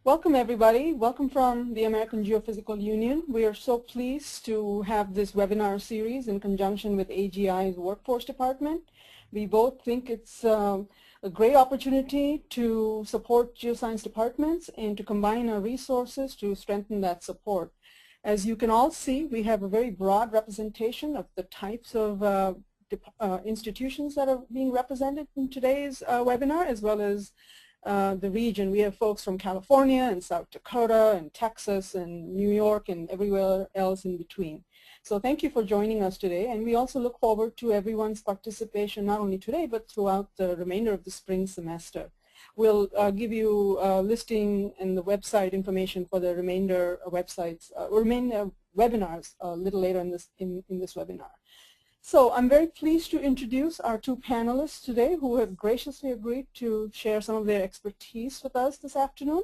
Welcome everybody. Welcome from the American Geophysical Union. We are so pleased to have this webinar series in conjunction with AGI's Workforce Department. We both think it's a great opportunity to support geoscience departments and to combine our resources to strengthen that support. As you can all see, we have a very broad representation of the types of institutions that are being represented in today's webinar, as well as the region. We have folks from California and South Dakota and Texas and New York and everywhere else in between. So thank you for joining us today, and we also look forward to everyone's participation not only today but throughout the remainder of the spring semester. We'll give you a listing and the website information for the remainder webinars a little later in this webinar. So I'm very pleased to introduce our two panelists today who have graciously agreed to share some of their expertise with us this afternoon.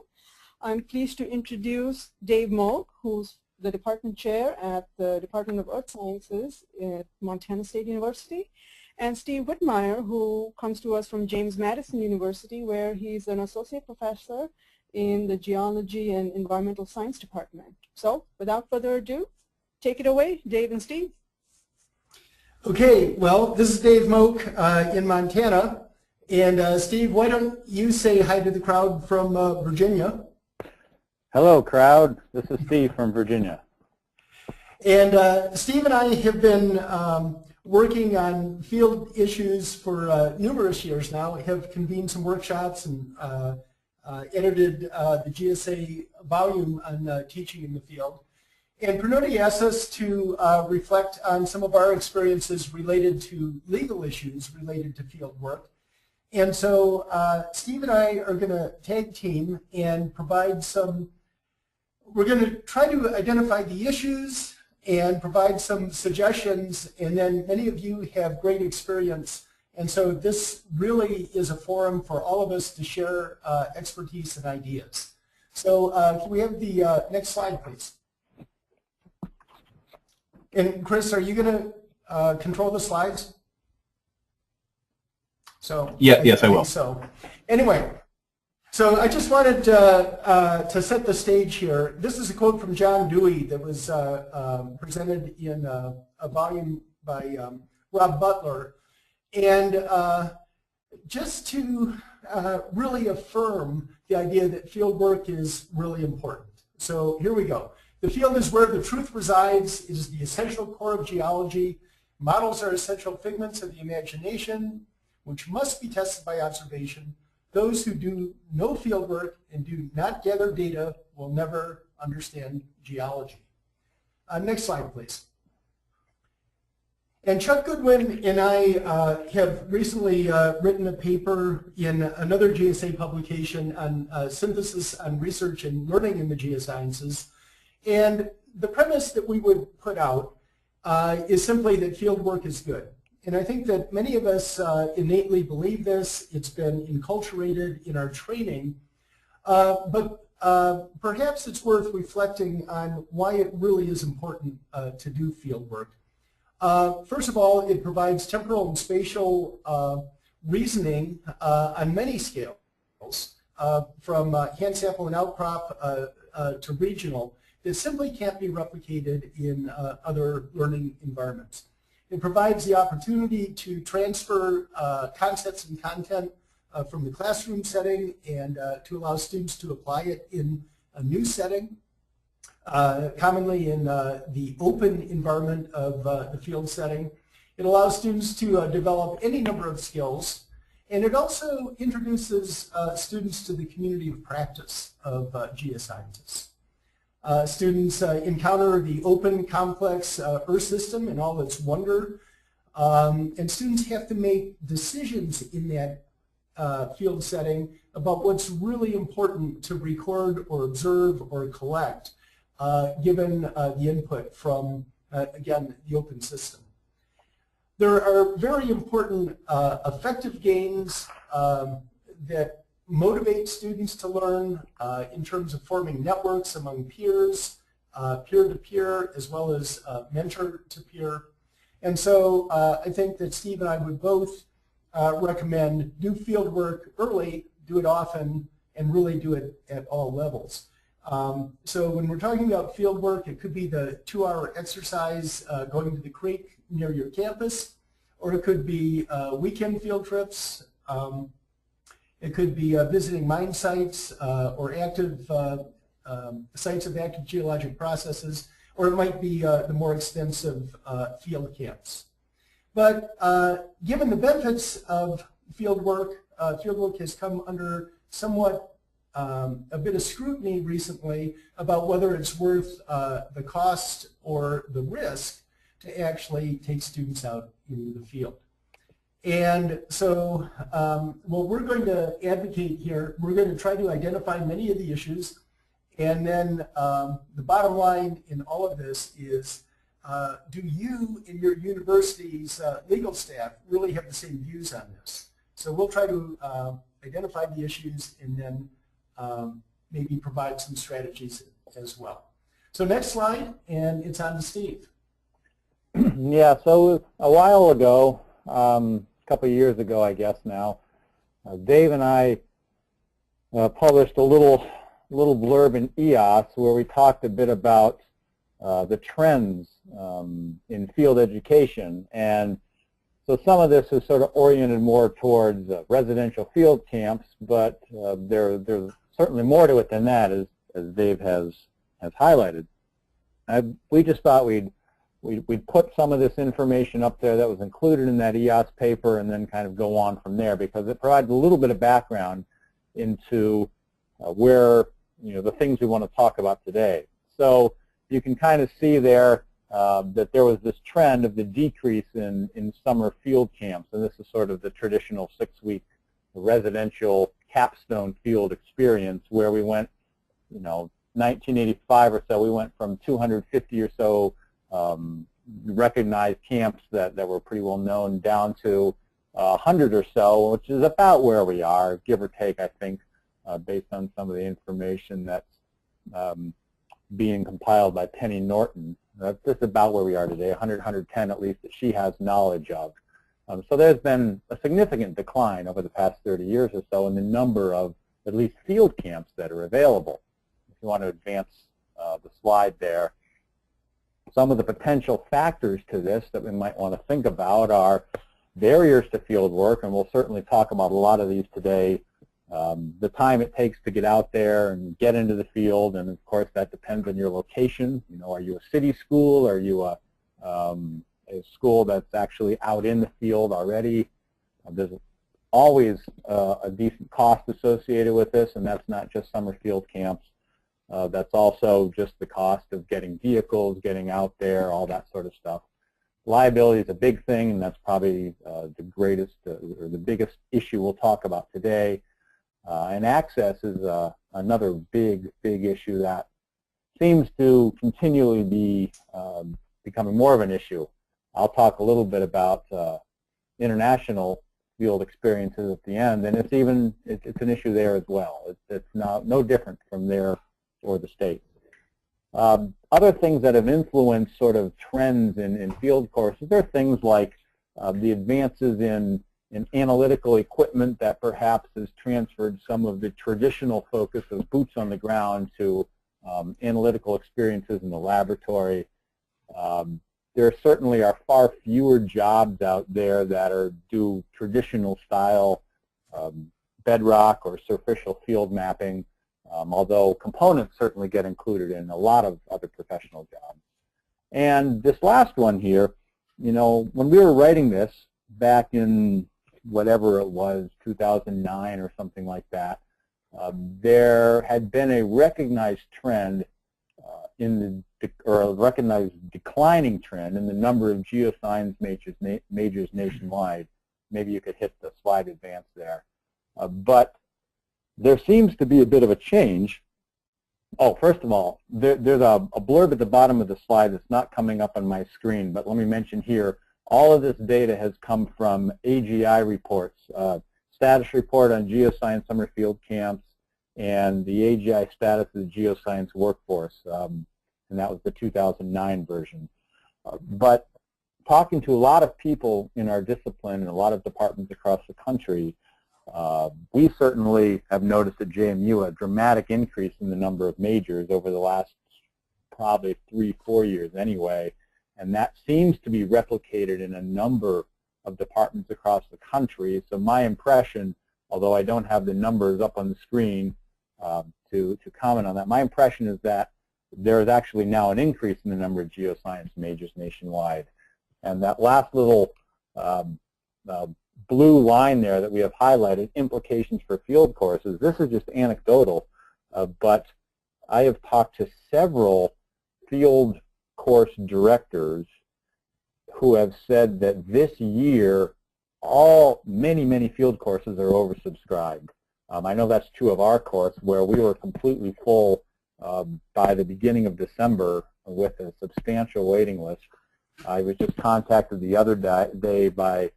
I'm pleased to introduce Dave Moog, who's the department chair at the Department of Earth Sciences at Montana State University, and Steve Whitmire, who comes to us from James Madison University, where he's an associate professor in the Geology and Environmental Science Department. So without further ado, take it away, Dave and Steve. Okay, well, this is Dave Moog in Montana, and Steve, why don't you say hi to the crowd from Virginia? Hello, crowd. This is Steve from Virginia. And Steve and I have been working on field issues for numerous years now. We have convened some workshops and edited the GSA volume on teaching in the field. And Pernodi asked us to reflect on some of our experiences related to legal issues related to field work. And so Steve and I are going to tag team and provide some, we're going to try to identify the issues and provide some suggestions, and then many of you have great experience. And so this really is a forum for all of us to share expertise and ideas. So can we have the next slide, please? And Chris, are you going to control the slides? So yes, I will. So anyway, so I just wanted to set the stage here. This is a quote from John Dewey that was presented in a volume by Rob Butler, and just to really affirm the idea that field work is really important. So here we go. The field is where the truth resides. It is the essential core of geology. Models are essential figments of the imagination, which must be tested by observation. Those who do no field work and do not gather data will never understand geology. Next slide, please. And Chuck Goodwin and I have recently written a paper in another GSA publication on synthesis on research and learning in the geosciences. And the premise that we would put out is simply that field work is good. And I think that many of us innately believe this. It's been enculturated in our training. But perhaps it's worth reflecting on why it really is important to do field work. First of all, it provides temporal and spatial reasoning on many scales, from hand sample and outcrop to regional. That simply can't be replicated in other learning environments. It provides the opportunity to transfer concepts and content from the classroom setting and to allow students to apply it in a new setting, commonly in the open environment of the field setting. It allows students to develop any number of skills, and it also introduces students to the community of practice of geoscientists. Students encounter the open, complex Earth system and all its wonder, and students have to make decisions in that field setting about what's really important to record or observe or collect, given the input from, again, the open system. There are very important effective gains that motivate students to learn in terms of forming networks among peers, peer-to-peer, as well as mentor-to-peer. And so I think that Steve and I would both recommend do field work early, do it often, and really do it at all levels. So when we're talking about field work, it could be the 2-hour exercise going to the creek near your campus, or it could be weekend field trips. It could be visiting mine sites or active sites of active geologic processes, or it might be the more extensive field camps. But given the benefits of field work has come under somewhat a bit of scrutiny recently about whether it's worth the cost or the risk to actually take students out into the field. And so what we're going to advocate here, we're going to try to identify many of the issues, and then the bottom line in all of this is, do you in your university's legal staff really have the same views on this? So we'll try to identify the issues and then maybe provide some strategies as well. So next slide, and it's on to Steve. Yeah, so a while ago, a couple of years ago, I guess now, Dave and I published a little blurb in EOS where we talked a bit about the trends in field education. And so some of this is sort of oriented more towards residential field camps, but there's certainly more to it than that, as Dave has highlighted. We just thought we'd put some of this information up there that was included in that EOS paper and then kind of go on from there, because it provides a little bit of background into where, the things we want to talk about today. So you can kind of see there that there was this trend of the decrease in summer field camps, and this is sort of the traditional 6-week residential capstone field experience where we went, 1985 or so, we went from 250 or so recognized camps that were pretty well known down to 100 or so, which is about where we are, give or take, I think, based on some of the information that's being compiled by Penny Norton. That's just about where we are today, 100, 110 at least that she has knowledge of. So there's been a significant decline over the past 30 years or so in the number of at least field camps that are available. If you want to advance the slide there. Some of the potential factors to this that we might want to think about are barriers to field work, and we'll certainly talk about a lot of these today. The time it takes to get out there and get into the field, and of course that depends on your location. Are you a city school? Are you a school that's actually out in the field already? There's always a decent cost associated with this, and that's not just summer field camps. That's also just the cost of getting vehicles, getting out there, all that sort of stuff. Liability is a big thing, and that's probably the greatest or the biggest issue we'll talk about today. And access is another big issue that seems to continually be becoming more of an issue. I'll talk a little bit about international field experiences at the end, and it's an issue there as well. It's no different from there or the state. Other things that have influenced sort of trends in field courses, there are things like the advances in analytical equipment that perhaps has transferred some of the traditional focus of boots on the ground to analytical experiences in the laboratory. There certainly are far fewer jobs out there that do traditional style bedrock or superficial field mapping, although components certainly get included in a lot of other professional jobs. And this last one here, when we were writing this back in whatever it was, 2009 or something like that, there had been a recognized trend or a recognized declining trend in the number of geoscience majors nationwide. Maybe you could hit the slide advance there. But there seems to be a bit of a change. Oh, first of all, there's a blurb at the bottom of the slide that's not coming up on my screen, but let me mention here, all of this data has come from AGI reports, status report on geoscience summer field camps, and the AGI status of the geoscience workforce, and that was the 2009 version. But talking to a lot of people in our discipline and a lot of departments across the country, We certainly have noticed at JMU a dramatic increase in the number of majors over the last probably 3-4 years anyway, and that seems to be replicated in a number of departments across the country. So my impression, although I don't have the numbers up on the screen to comment on that, my impression is that there is actually now an increase in the number of geoscience majors nationwide. And that last little blue line there that we have highlighted, implications for field courses, this is just anecdotal, but I have talked to several field course directors who have said that this year many field courses are oversubscribed. I know that's true of our course, where we were completely full by the beginning of December with a substantial waiting list. I was just contacted the other day by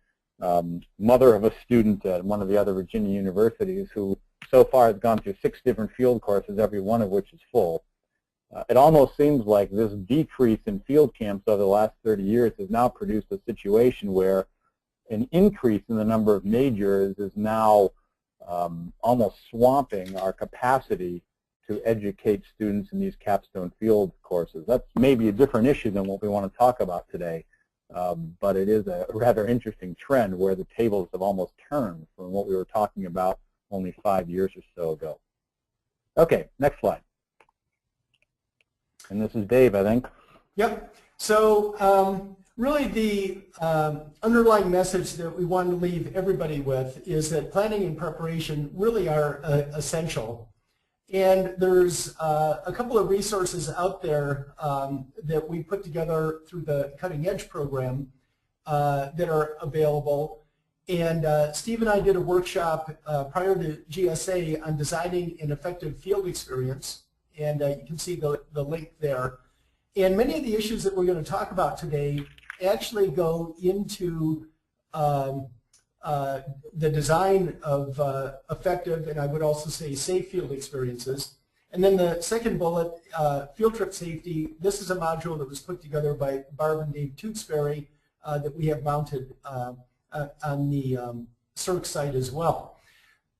mother of a student at one of the other Virginia universities who so far has gone through 6 different field courses, every one of which is full. It almost seems like this decrease in field camps over the last 30 years has now produced a situation where an increase in the number of majors is now almost swamping our capacity to educate students in these capstone field courses. That's maybe a different issue than what we want to talk about today, but it is a rather interesting trend where the tables have almost turned from what we were talking about only 5 years or so ago. Okay, next slide. And this is Dave, I think. Yep. So really the underlying message that we want to leave everybody with is that planning and preparation really are essential. And there's a couple of resources out there that we put together through the Cutting Edge program that are available. And Steve and I did a workshop prior to GSA on designing an effective field experience. And you can see the link there. And many of the issues that we're going to talk about today actually go into the design of effective, and I would also say safe field experiences. And then the second bullet, field trip safety, this is a module that was put together by Barb and Dave Tewksbury that we have mounted on the CERC site as well.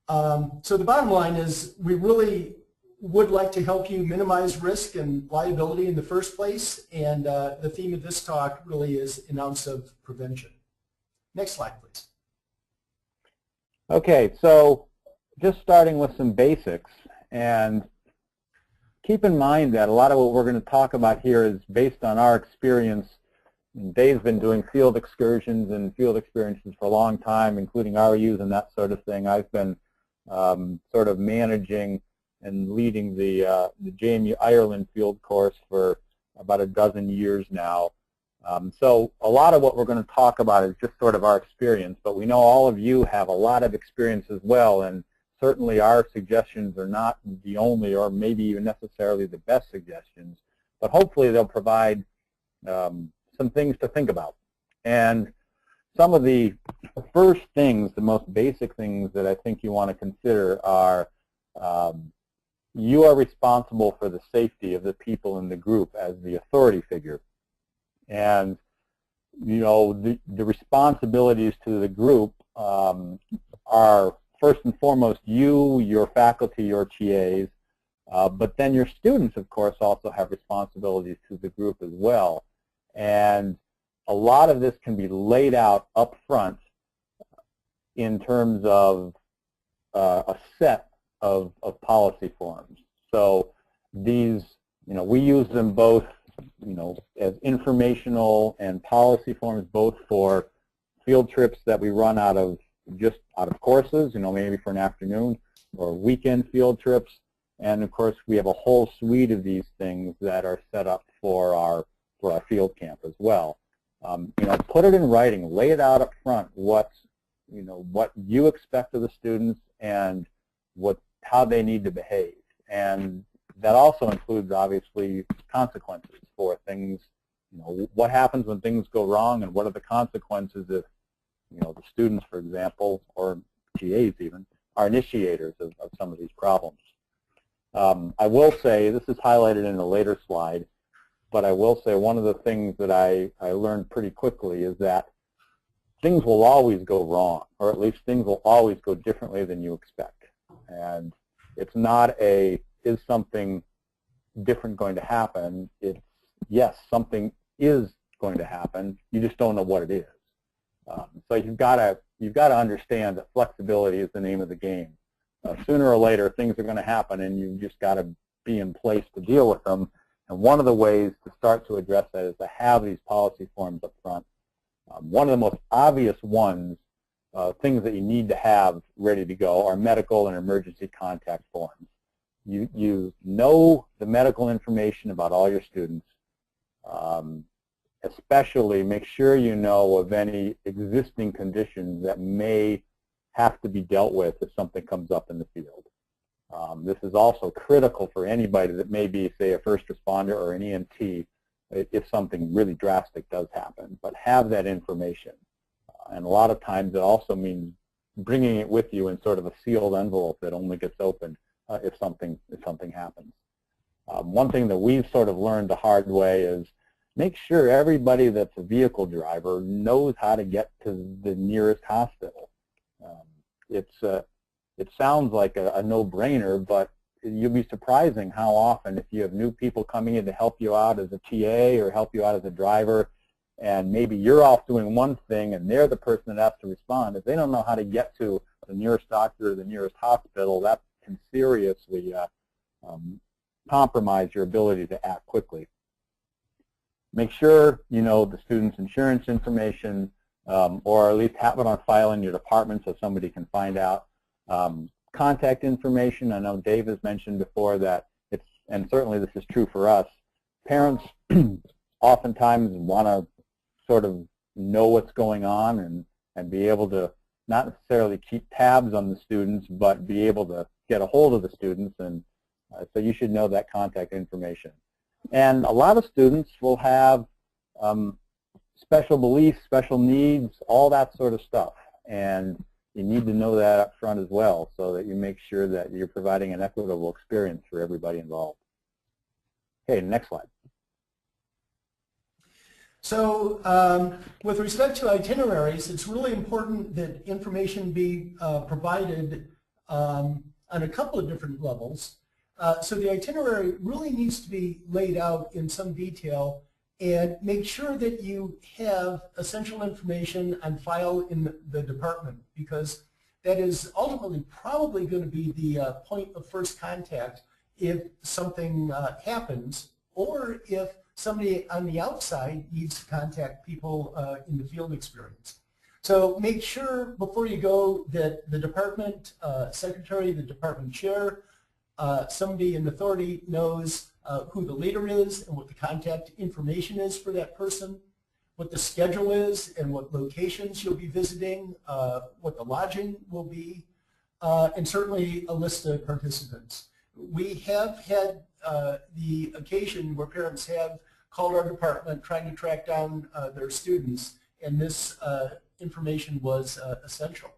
So the bottom line is we really would like to help you minimize risk and liability in the first place, and the theme of this talk really is an ounce of prevention. Next slide, please. Okay, so just starting with some basics, and keep in mind that a lot of what we're going to talk about here is based on our experience. Dave's been doing field excursions and field experiences for a long time, including RUs and that sort of thing. I've been sort of managing and leading the JMU Ireland field course for about a dozen years now. So a lot of what we're going to talk about is just sort of our experience, but we know all of you have a lot of experience as well, and certainly our suggestions are not the only or maybe even necessarily the best suggestions, but hopefully they'll provide some things to think about. And some of the first things, the most basic things that I think you want to consider are you are responsible for the safety of the people in the group as the authority figure. And, you know, the responsibilities to the group are first and foremost you, your faculty, your TAs, but then your students, of course, also have responsibilities to the group as well. And a lot of this can be laid out up front in terms of a set of policy forms. So these, you know, we use them both, you know, as informational and policy forms, both for field trips that we run out of courses, you know, maybe for an afternoon, or weekend field trips. And of course, we have a whole suite of these things that are set up for our field camp as well. You know, put it in writing, lay it out up front, what you expect of the students and how they need to behave. And that also includes, obviously, consequences for things. You know, what happens when things go wrong, and what are the consequences if, you know, the students, for example, or TAs even, are initiators of some of these problems. I will say, this is highlighted in a later slide, but I will say one of the things that I learned pretty quickly is that things will always go wrong, or at least things will always go differently than you expect. And it's not a, is something different going to happen? It's, yes, something is going to happen. You just don't know what it is. So you've got to understand that flexibility is the name of the game. Sooner or later, things are going to happen, and you've just got to be in place to deal with them. And one of the ways to start to address that is to have these policy forms up front. One of the most obvious ones, things that you need to have ready to go, are medical and emergency contact forms. You know the medical information about all your students. Especially make sure you know of any existing conditions that may have to be dealt with if something comes up in the field. This is also critical for anybody that may be, say, a first responder or an EMT if something really drastic does happen. But have that information. And a lot of times it also means bringing it with you in sort of a sealed envelope that only gets opened if something happens. One thing that we've sort of learned the hard way is make sure everybody that's a vehicle driver knows how to get to the nearest hospital. It sounds like a no-brainer, but you'll be surprising how often, if you have new people coming in to help you out as a TA or help you out as a driver, and maybe you're off doing one thing and they're the person that has to respond, if they don't know how to get to the nearest doctor or the nearest hospital, that can seriously compromise your ability to act quickly. Make sure you know the student's insurance information, or at least have it on file in your department so somebody can find out. Contact information, I know Dave has mentioned before that it's, and certainly this is true for us, parents oftentimes want to sort of know what's going on and be able to not necessarily keep tabs on the students, but be able to get a hold of the students, and so you should know that contact information. And a lot of students will have special beliefs, special needs, all that sort of stuff. And you need to know that up front as well so that you make sure that you're providing an equitable experience for everybody involved. Okay, next slide. So with respect to itineraries, it's really important that information be provided on a couple of different levels. So the itinerary really needs to be laid out in some detail, and make sure that you have essential information on file in the department, because that is ultimately probably going to be the point of first contact if something happens, or if somebody on the outside needs to contact people in the field experience. So make sure before you go that the department secretary, the department chair, somebody in authority knows who the leader is and what the contact information is for that person, what the schedule is and what locations you'll be visiting, what the lodging will be, and certainly a list of participants. We have had the occasion where parents have called our department trying to track down their students, and this information was essential.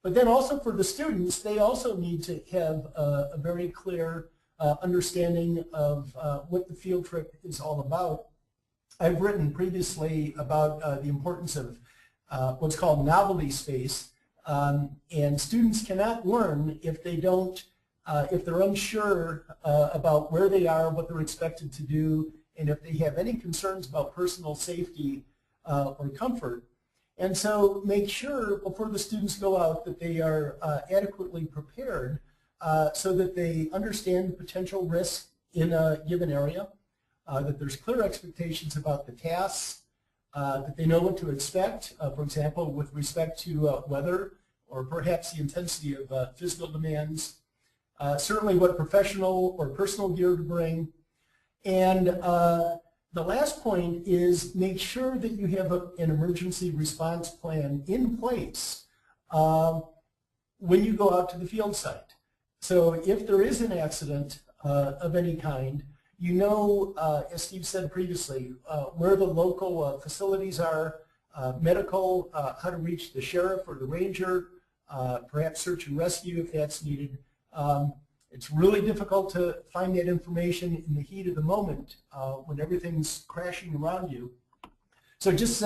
But then also for the students, they also need to have a very clear understanding of what the field trip is all about. I've written previously about the importance of what's called novelty space, and students cannot learn if they don't, if they're unsure about where they are, what they're expected to do, and if they have any concerns about personal safety or comfort. And so make sure before the students go out that they are adequately prepared so that they understand potential risk in a given area, that there's clear expectations about the tasks, that they know what to expect, for example, with respect to weather or perhaps the intensity of physical demands, certainly what professional or personal gear to bring. And the last point is make sure that you have an emergency response plan in place when you go out to the field site. So if there is an accident of any kind, you know, as Steve said previously, where the local facilities are, medical, how to reach the sheriff or the ranger, perhaps search and rescue if that's needed. It's really difficult to find that information in the heat of the moment when everything's crashing around you. So just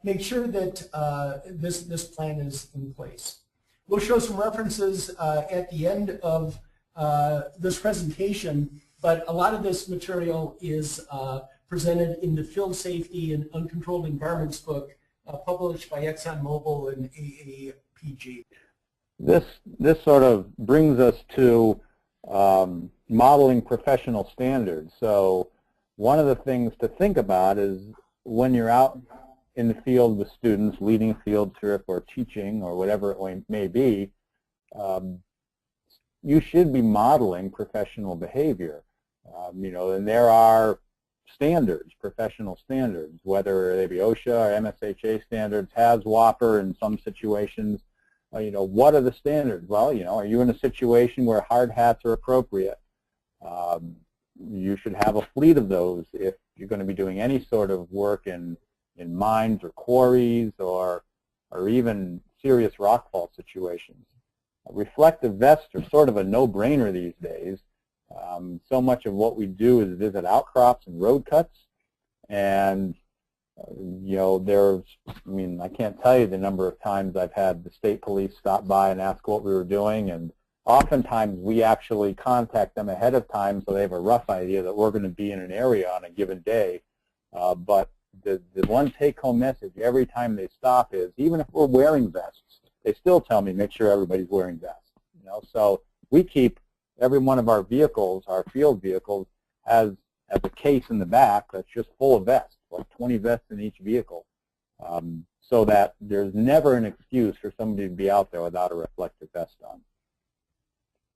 make sure that this plan is in place. We'll show some references at the end of this presentation, but a lot of this material is presented in the Field Safety and Uncontrolled Environments book published by ExxonMobil and AAPG. This sort of brings us to modeling professional standards. So one of the things to think about is when you're out in the field with students, leading a field trip or teaching or whatever it may be, you should be modeling professional behavior. And there are standards, professional standards, whether they be OSHA or MSHA standards, HAZS, WAPR in some situations. What are the standards? Well, are you in a situation where hard hats are appropriate? You should have a fleet of those if you're going to be doing any sort of work in mines or quarries or even serious rockfall situations. Reflective vests are sort of a no-brainer these days. So much of what we do is visit outcrops and road cuts, and I can't tell you the number of times I've had the state police stop by and ask what we were doing, and oftentimes we actually contact them ahead of time so they have a rough idea that we're going to be in an area on a given day. But the one take-home message every time they stop is, even if we're wearing vests, they still tell me make sure everybody's wearing vests. So we keep every one of our vehicles, our field vehicles, has a case in the back that's just full of vests, like 20 vests in each vehicle, so that there's never an excuse for somebody to be out there without a reflective vest on.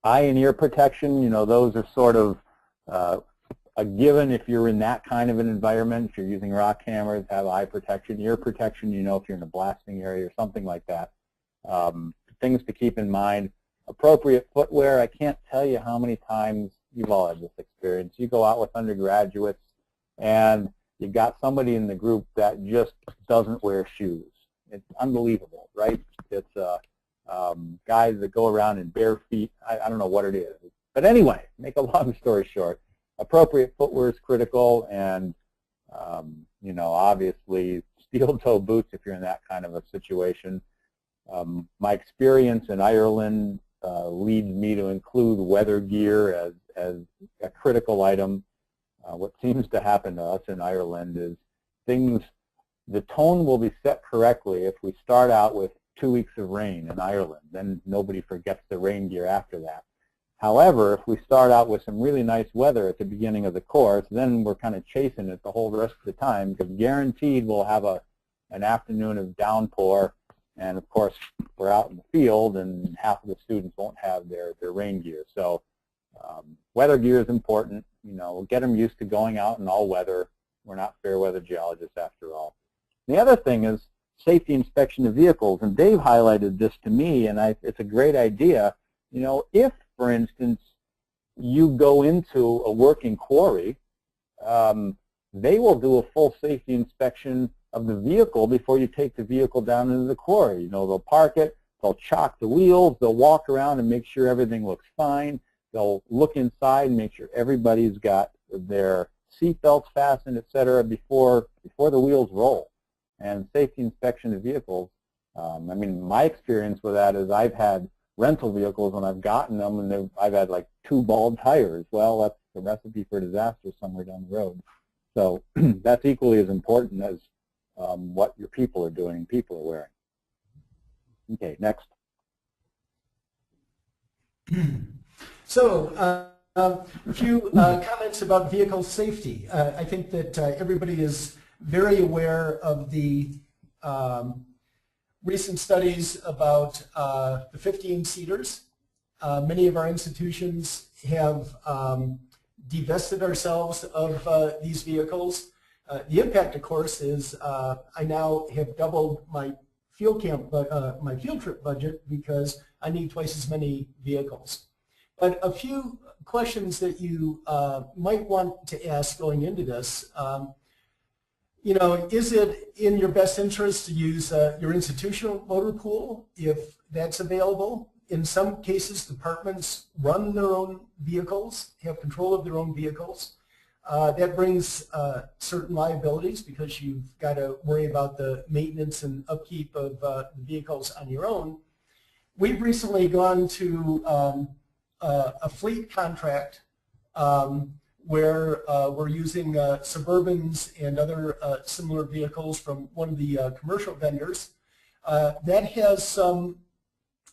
Eye and ear protection, those are sort of a given if you're in that kind of an environment. If you're using rock hammers, have eye protection. Ear protection, if you're in a blasting area or something like that. Things to keep in mind. Appropriate footwear, I can't tell you how many times you've all had this experience. You go out with undergraduates and you got somebody in the group that just doesn't wear shoes. It's unbelievable, right? It's guys that go around in bare feet. I don't know what it is. But anyway, make a long story short, appropriate footwear is critical, and obviously steel-toe boots if you're in that kind of a situation. My experience in Ireland leads me to include weather gear as a critical item. What seems to happen to us in Ireland is the tone will be set correctly if we start out with 2 weeks of rain in Ireland. Then nobody forgets the rain gear after that. However, if we start out with some really nice weather at the beginning of the course, then we're kind of chasing it the whole rest of the time, because guaranteed we'll have an afternoon of downpour. And of course, we're out in the field, and half of the students won't have their rain gear. So weather gear is important. We'll get them used to going out in all weather. We're not fair weather geologists after all. The other thing is safety inspection of vehicles, and Dave highlighted this to me, and it's a great idea. If, for instance, you go into a working quarry, they will do a full safety inspection of the vehicle before you take the vehicle down into the quarry. They'll park it, they'll chock the wheels, they'll walk around and make sure everything looks fine. They'll look inside and make sure everybody's got their seat belts fastened, etc., before the wheels roll. And safety inspection of vehicles, my experience with that is I've had rental vehicles when I've gotten them and I've had like 2 bald tires. Well, that's the recipe for disaster somewhere down the road. So that's equally as important as what your people are doing, people are wearing. Okay, next. So a few comments about vehicle safety. I think that everybody is very aware of the recent studies about the 15-seaters. Many of our institutions have divested ourselves of these vehicles. The impact, of course, is I now have doubled my field trip budget because I need twice as many vehicles. But a few questions that you might want to ask going into this. Is it in your best interest to use your institutional motor pool if that's available? In some cases, departments run their own vehicles, have control of their own vehicles. That brings certain liabilities because you've got to worry about the maintenance and upkeep of the vehicles on your own. We've recently gone to a fleet contract where we're using Suburbans and other similar vehicles from one of the commercial vendors. That has some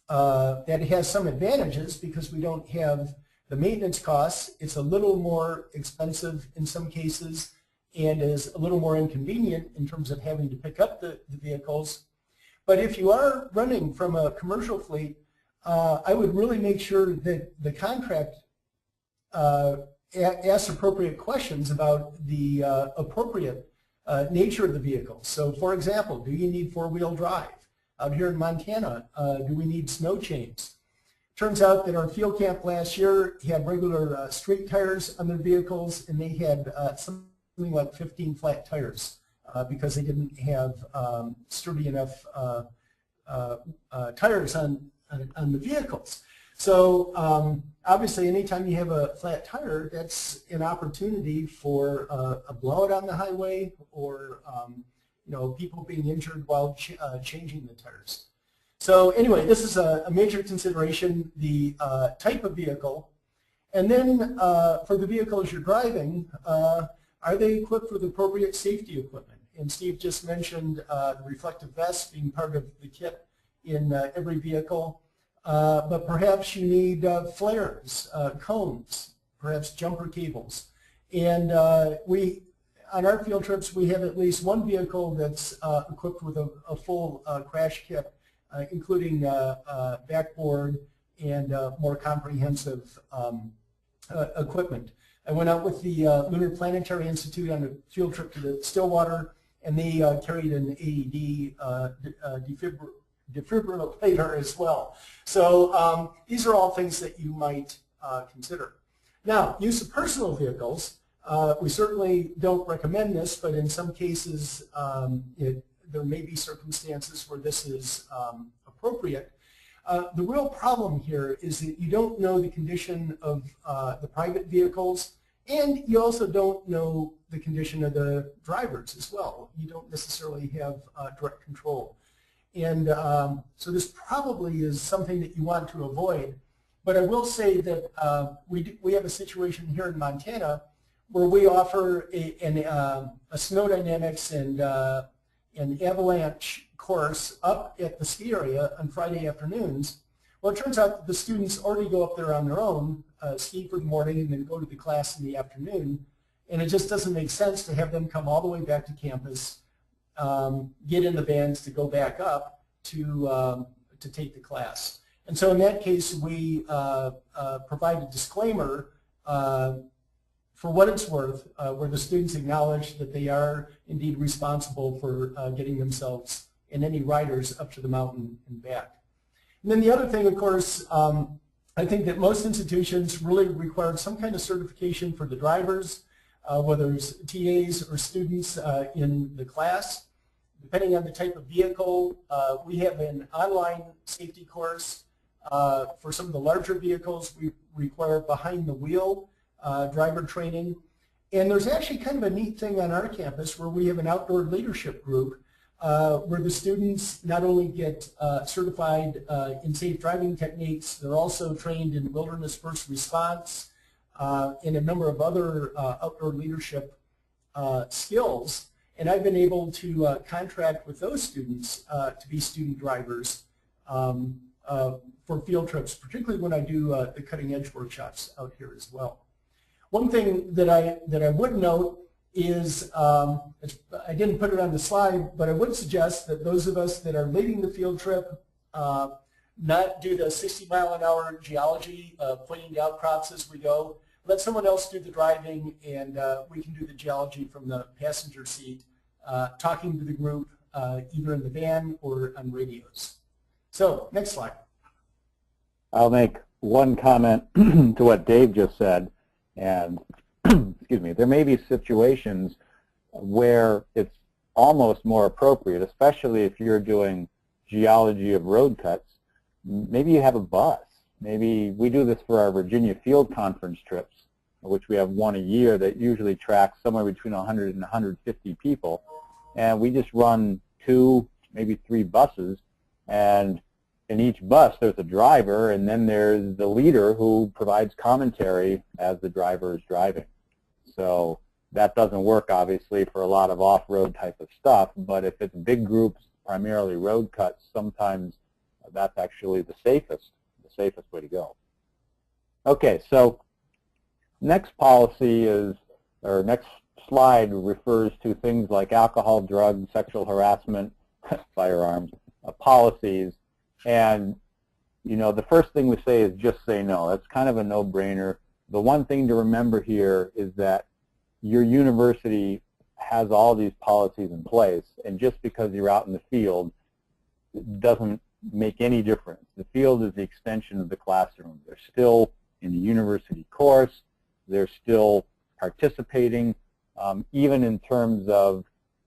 advantages because we don't have the maintenance costs. It's a little more expensive in some cases and is a little more inconvenient in terms of having to pick up the vehicles. But if you are running from a commercial fleet, I would really make sure that the contract asks appropriate questions about the appropriate nature of the vehicle. So for example, do you need four-wheel drive? Out here in Montana, do we need snow chains? Turns out that our field camp last year had regular street tires on their vehicles, and they had something like 15 flat tires because they didn't have sturdy enough tires on the vehicles. So obviously anytime you have a flat tire, that's an opportunity for a blowout on the highway or people being injured while changing the tires. So anyway, this is a major consideration, the type of vehicle. And then for the vehicles you're driving, are they equipped with appropriate safety equipment? And Steve just mentioned the reflective vest being part of the kit in every vehicle. But perhaps you need flares, cones, perhaps jumper cables. And on our field trips, we have at least one vehicle that's equipped with a full crash kit, including backboard and more comprehensive equipment. I went out with the Lunar Planetary Institute on a field trip to the Stillwater, and they carried an AED defibrillator as well. So these are all things that you might consider. Now, use of personal vehicles. We certainly don't recommend this, but in some cases there may be circumstances where this is appropriate. The real problem here is that you don't know the condition of the private vehicles, and you also don't know the condition of the drivers as well. You don't necessarily have direct control. And so this probably is something that you want to avoid. But I will say that we have a situation here in Montana where we offer a snow dynamics and an avalanche course up at the ski area on Friday afternoons. Well, it turns out that the students already go up there on their own, ski for the morning, and then go to the class in the afternoon. And it just doesn't make sense to have them come all the way back to campus, get in the vans to go back up to take the class. And so in that case, we provide a disclaimer for what it's worth, where the students acknowledge that they are indeed responsible for getting themselves and any riders up to the mountain and back. And then the other thing, of course, I think that most institutions really require some kind of certification for the drivers, whether it's TAs or students in the class. Depending on the type of vehicle, we have an online safety course. For some of the larger vehicles, we require behind the wheel driver training. And there's actually kind of a neat thing on our campus where we have an outdoor leadership group where the students not only get certified in safe driving techniques, they're also trained in wilderness first response and a number of other outdoor leadership skills. And I've been able to contract with those students to be student drivers for field trips, particularly when I do the cutting edge workshops out here as well. One thing that I would note is, I didn't put it on the slide, but I would suggest that those of us that are leading the field trip not do the 60-mile-an-hour geology, pointing to outcrops as we go. Let someone else do the driving, and we can do the geology from the passenger seat, talking to the group either in the van or on radios. So, next slide. I'll make one comment to what Dave just said. And excuse me, there may be situations where it's almost more appropriate, especially if you're doing geology of road cuts. Maybe you have a bus. Maybe we do this for our Virginia field conference trips. which we have one a year that usually tracks somewhere between 100 and 150 people. And we just run 2, maybe 3 buses, and in each bus there's a driver, and then there's the leader who provides commentary as the driver is driving. So that doesn't work, obviously, for a lot of off-road type of stuff, but if it's big groups, primarily road cuts, sometimes that's actually the safest way to go. Okay, so next policy is, or next slide refers to things like alcohol, drugs, sexual harassment, firearms, policies. And, you know, the first thing we say is just say no. That's kind of a no-brainer. The one thing to remember here is that your university has all these policies in place, and just because you're out in the field doesn't make any difference. The field is the extension of the classroom. They're still in the university course. They're still participating, even in terms of,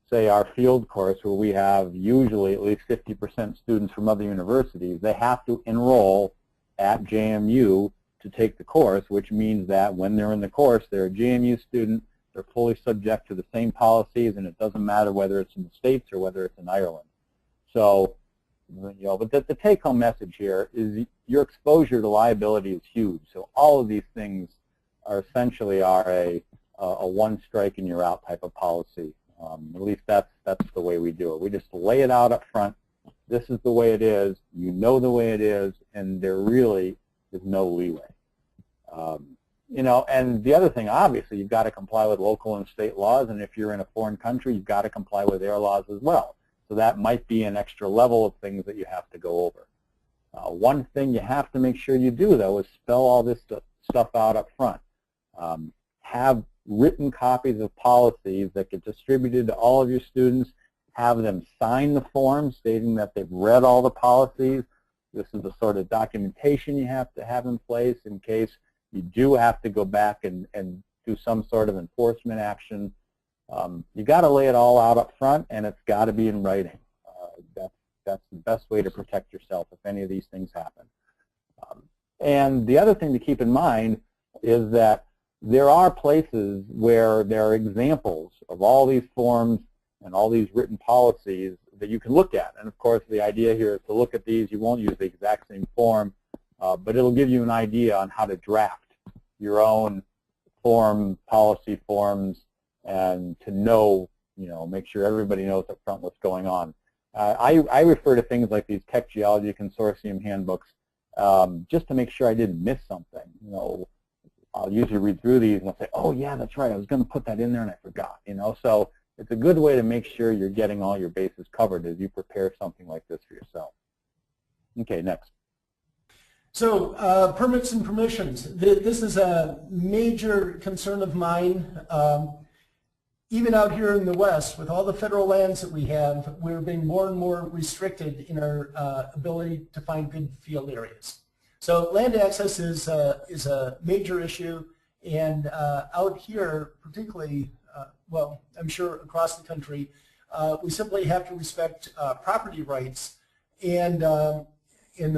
say, our field course, where we have usually at least 50% students from other universities. They have to enroll at JMU to take the course, which means that when they're in the course, they're a JMU student. They're fully subject to the same policies, and it doesn't matter whether it's in the States or whether it's in Ireland. So, you know, but the take-home message here is your exposure to liability is huge. So all of these things are essentially a one strike and you're out type of policy. At least that's the way we do it. We just lay it out up front. This is the way it is. You know the way it is, and there really is no leeway. You know, and the other thing, obviously, you've got to comply with local and state laws, and if you're in a foreign country, you've got to comply with their laws as well. So that might be an extra level of things that you have to go over. One thing you have to make sure you do, though, is spell all this stuff out up front. Have written copies of policies that get distributed to all of your students. Have them sign the form stating that they've read all the policies. This is the sort of documentation you have to have in place in case you do have to go back and do some sort of enforcement action. You got to lay it all out up front, and it's got to be in writing. That's the best way to protect yourself if any of these things happen. And the other thing to keep in mind is that there are places where there are examples of all these forms and all these written policies that you can look at. And of course, the idea here is to look at these. You won't use the exact same form, but it'll give you an idea on how to draft your own policy forms, and to know, you know, make sure everybody knows up front what's going on. I refer to things like these Tech Geology Consortium handbooks just to make sure I didn't miss something. You know, I'll usually read through these and I'll say, oh yeah, that's right, I was going to put that in there and I forgot. You know, so it's a good way to make sure you're getting all your bases covered as you prepare something like this for yourself. Okay, next. So permits and permissions. This is a major concern of mine. Even out here in the West, with all the federal lands that we have, we're being more and more restricted in our ability to find good field areas. So land access is a major issue, and out here, particularly, well, I'm sure across the country, we simply have to respect property rights, and the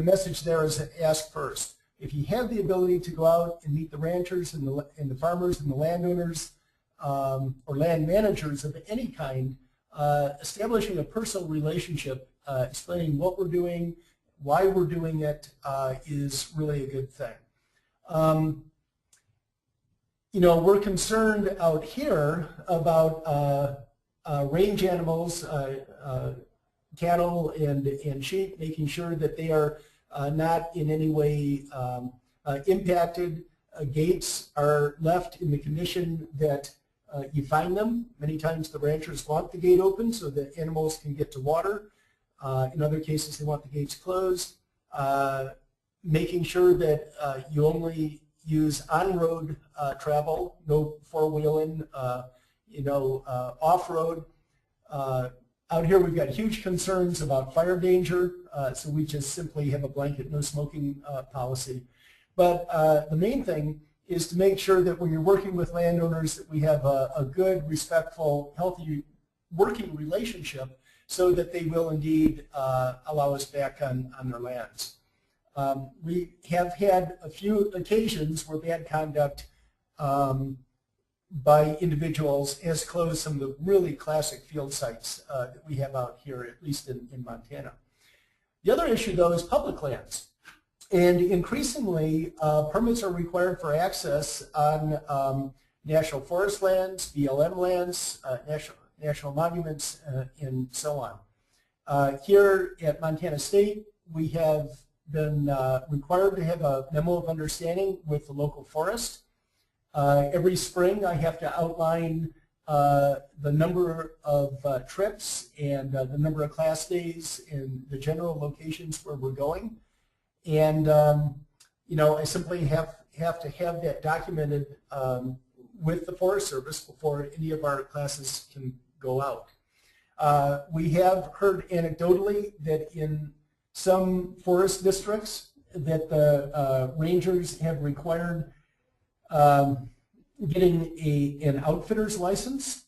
message there is ask first. If you have the ability to go out and meet the ranchers and the farmers and the landowners or land managers of any kind, establishing a personal relationship, explaining what we're doing, why we're doing it, is really a good thing. You know, we're concerned out here about range animals, cattle and sheep, making sure that they are not in any way impacted. Gates are left in the condition that you find them. Many times the ranchers want the gate open so that animals can get to water. In other cases, they want the gates closed. Making sure that you only use on-road travel, no four-wheeling, you know, off-road. Out here we've got huge concerns about fire danger, so we just simply have a blanket no smoking policy. But the main thing is to make sure that when you're working with landowners that we have a good, respectful, healthy working relationship so that they will indeed allow us back on their lands. We have had a few occasions where bad conduct by individuals as close some of the really classic field sites that we have out here, at least in Montana. The other issue, though, is public lands. And increasingly, permits are required for access on national forest lands, BLM lands, national monuments, and so on. Here at Montana State, we have been required to have a memo of understanding with the local forest. Every spring, I have to outline the number of trips and the number of class days and the general locations where we're going. And, you know, I simply have to have that documented with the Forest Service before any of our classes can go out. We have heard anecdotally that in some forest districts that the rangers have required getting an outfitter's license,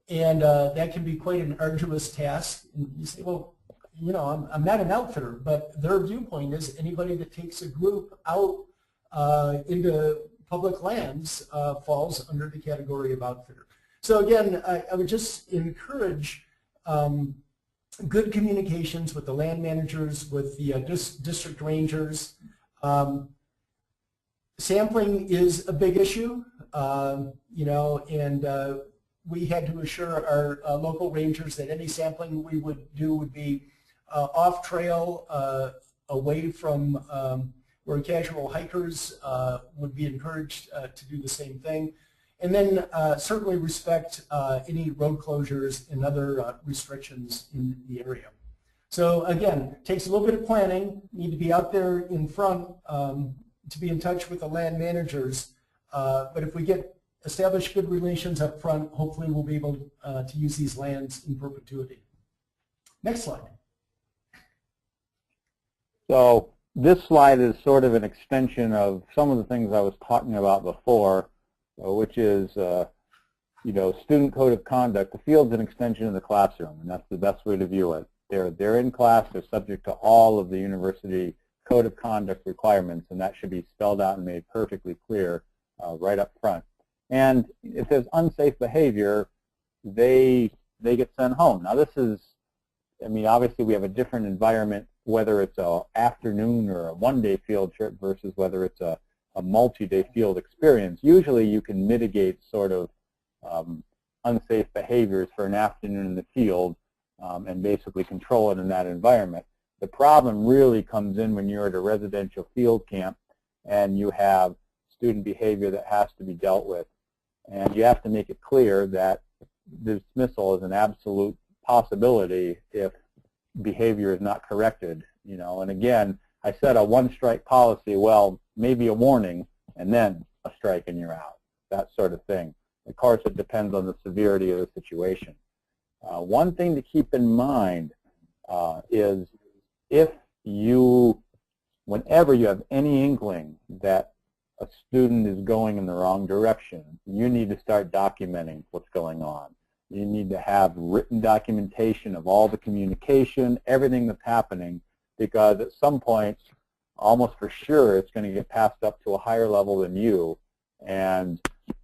and that can be quite an arduous task. And you say, well, you know, I'm not an outfitter, but their viewpoint is anybody that takes a group out into public lands falls under the category of outfitter. So again, I would just encourage good communications with the land managers, with the district rangers. Sampling is a big issue, you know, and we had to assure our local rangers that any sampling we would do would be off trail, away from where casual hikers would be encouraged to do the same thing. And then certainly respect any road closures and other restrictions in the area. So again, it takes a little bit of planning, need to be out there in front to be in touch with the land managers. But if we establish good relations up front, hopefully we'll be able to use these lands in perpetuity. Next slide. So this slide is sort of an extension of some of the things I was talking about before, which is, you know, student code of conduct. The field's an extension of the classroom, and that's the best way to view it. They're in class, they're subject to all of the university code of conduct requirements, and that should be spelled out and made perfectly clear right up front. And if there's unsafe behavior, they get sent home. Now this is, I mean, obviously we have a different environment, whether it's an afternoon or a one-day field trip versus whether it's a multi-day field experience. Usually you can mitigate sort of unsafe behaviors for an afternoon in the field and basically control it in that environment. The problem really comes in when you're at a residential field camp and you have student behavior that has to be dealt with. And you have to make it clear that dismissal is an absolute possibility if behavior is not corrected, you know. And again, I said a one-strike policy, well, maybe a warning and then a strike and you're out, that sort of thing. Of course, it depends on the severity of the situation. One thing to keep in mind is if you, whenever you have any inkling that a student is going in the wrong direction, you need to start documenting what's going on. You need to have written documentation of all the communication, everything that's happening, because at some point, almost for sure, it's going to get passed up to a higher level than you. And,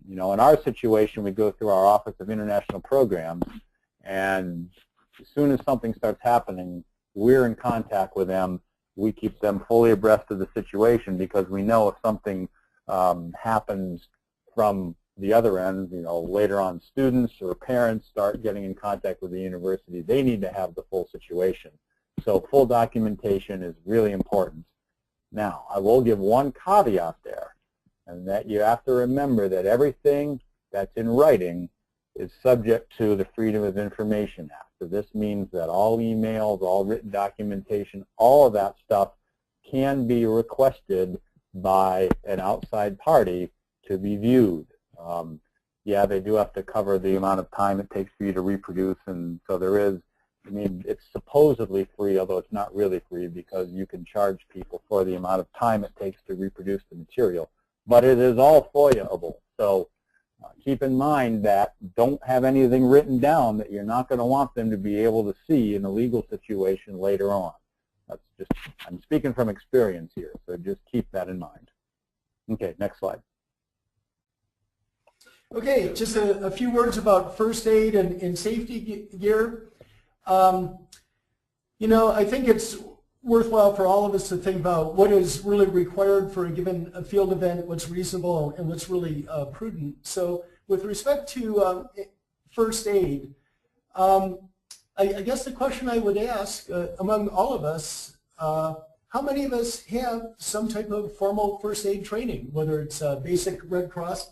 you know, in our situation, we go through our Office of International Programs, and as soon as something starts happening, we're in contact with them. We keep them fully abreast of the situation because we know if something happens from the other end, you know, later on students or parents start getting in contact with the university, they need to have the full situation. So full documentation is really important. Now, I will give one caveat there, and that you have to remember that everything that's in writing is subject to the Freedom of Information Act. So this means that all emails, all written documentation, all of that stuff can be requested by an outside party to be viewed. Yeah, they do have to cover the amount of time it takes for you to reproduce, and so there is, I mean, it's supposedly free, although it's not really free because you can charge people for the amount of time it takes to reproduce the material. But it is all FOIA-able. So keep in mind that don't have anything written down that you're not going to want them to be able to see in a legal situation later on. That's just, I'm speaking from experience here, so just keep that in mind. Okay, next slide. Okay, just a few words about first aid and safety gear. You know, I think it's worthwhile for all of us to think about what is really required for a given field event, what's reasonable, and what's really prudent. So with respect to first aid, I guess the question I would ask among all of us, how many of us have some type of formal first aid training, whether it's basic Red Cross,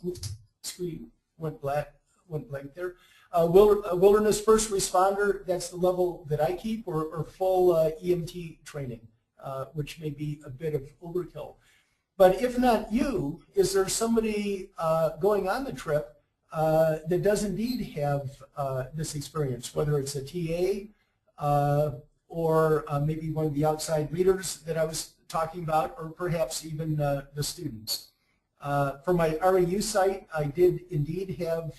screen went blank there, wilderness first responder, that's the level that I keep, or full EMT training, which may be a bit of overkill. But if not you, is there somebody going on the trip that does indeed have this experience, whether it's a TA or maybe one of the outside readers that I was talking about, or perhaps even the students. For my REU site, I did indeed have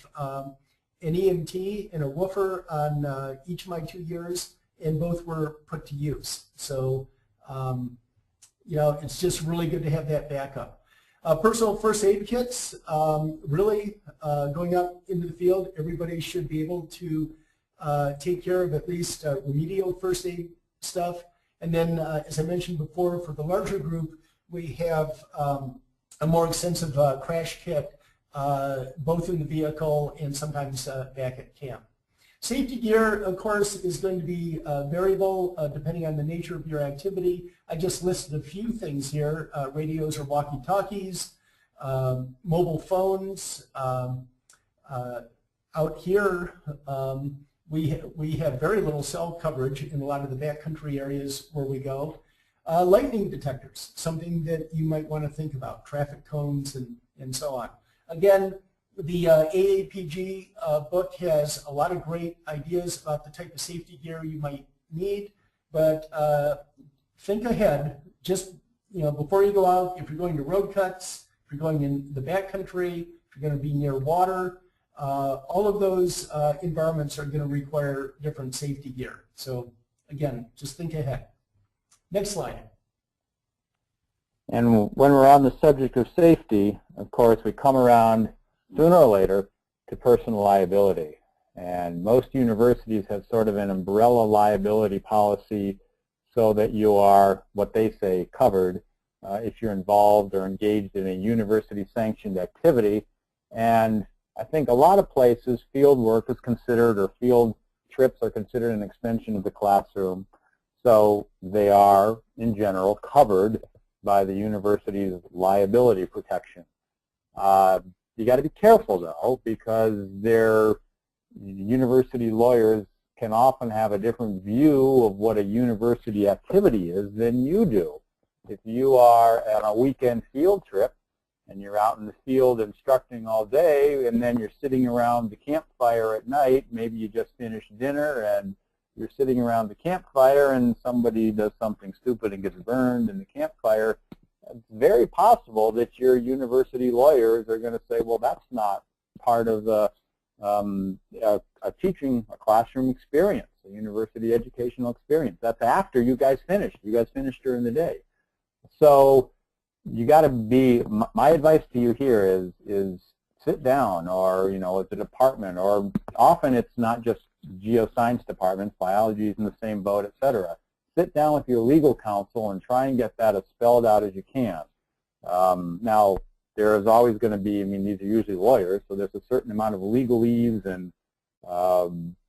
an EMT and a woofer on each of my 2 years, and both were put to use. So, you know, it's just really good to have that backup. Personal first aid kits, really going out into the field, everybody should be able to take care of at least remedial first aid stuff. And then, as I mentioned before, for the larger group, we have a more extensive crash kit, both in the vehicle and sometimes back at camp. Safety gear, of course, is going to be variable depending on the nature of your activity. I just listed a few things here, radios or walkie-talkies, mobile phones. Out here, we have very little cell coverage in a lot of the backcountry areas where we go. Lightning detectors, something that you might want to think about, traffic cones and so on. Again, the AAPG book has a lot of great ideas about the type of safety gear you might need, but think ahead, just before you go out, if you're going to road cuts, if you're going in the backcountry, if you're going to be near water, all of those environments are going to require different safety gear. So again, just think ahead. Next slide. And when we're on the subject of safety, of course, we come around sooner or later to personal liability. And most universities have sort of an umbrella liability policy so that you are, what they say, covered if you're involved or engaged in a university-sanctioned activity. And I think a lot of places, field work is considered, or field trips are considered an extension of the classroom. So they are, in general, covered by the university's liability protection. You got to be careful, though, because their university lawyers can often have a different view of what a university activity is than you do. If you are on a weekend field trip and you're out in the field instructing all day, and then you're sitting around the campfire at night, maybe you just finished dinner and you're sitting around the campfire and somebody does something stupid and gets burned in the campfire, it's very possible that your university lawyers are going to say, well, that's not part of a teaching, a classroom experience, a university educational experience. That's after you guys finished. You guys finished during the day. So you got to be, my advice to you here is sit down, or, as a department, or often it's not just geoscience departments, biology is in the same boat, etc. Sit down with your legal counsel and try and get that as spelled out as you can. Now, there is always going to be, these are usually lawyers, so there's a certain amount of legalese, and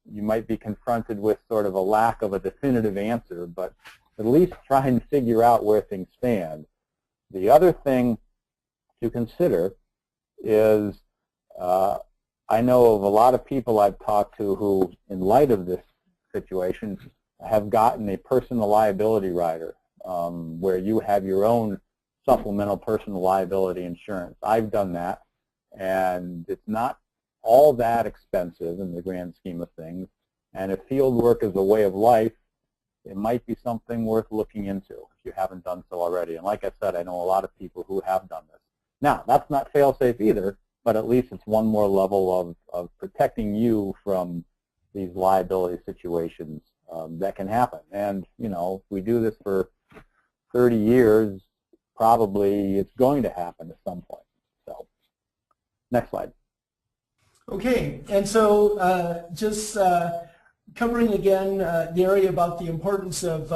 you might be confronted with sort of a lack of a definitive answer, but at least try and figure out where things stand. The other thing to consider is I know of a lot of people I've talked to who, in light of this situation, have gotten a personal liability rider where you have your own supplemental personal liability insurance. I've done that, and it's not all that expensive in the grand scheme of things. And if field work is a way of life, it might be something worth looking into if you haven't done so already. And like I said, I know a lot of people who have done this. Now, that's not fail-safe either, but at least it's one more level of protecting you from these liability situations that can happen. And, if we do this for 30 years, probably it's going to happen at some point. So, next slide. Okay, and so just covering again the area about the importance of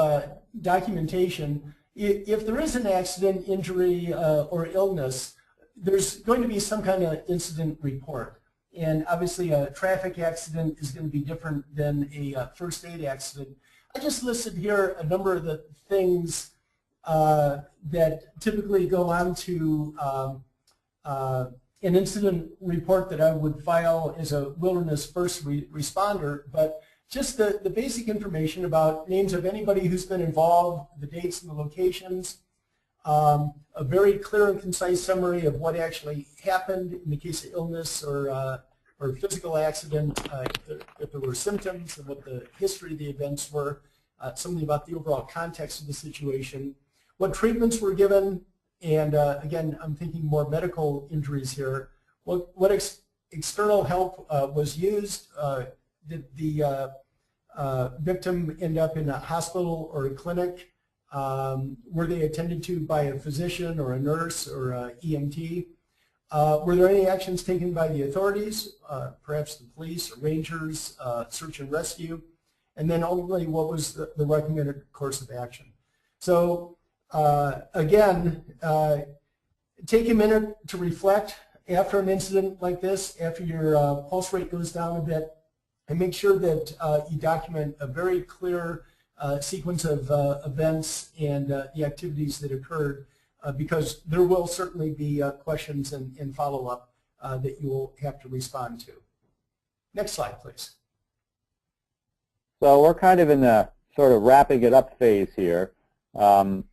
documentation. If there is an accident, injury, or illness, there's going to be some kind of incident report. And obviously a traffic accident is going to be different than a first aid accident. I just listed here a number of the things that typically go on to an incident report that I would file as a wilderness first responder, but just the basic information about names of anybody who's been involved, the dates and the locations, a very clear and concise summary of what actually happened in the case of illness or physical accident, if there were symptoms and what the history of the events were, something about the overall context of the situation, what treatments were given, and again, I'm thinking more medical injuries here. What external help was used? Did the victim end up in a hospital or a clinic? Were they attended to by a physician or a nurse or a EMT? Were there any actions taken by the authorities, perhaps the police or rangers, search and rescue? And then ultimately, what was the recommended course of action? So again, take a minute to reflect after an incident like this, after your pulse rate goes down a bit, and make sure that you document a very clear sequence of events and the activities that occurred, because there will certainly be questions and follow-up that you will have to respond to. Next slide, please. So we're kind of in the sort of wrapping it up phase here. I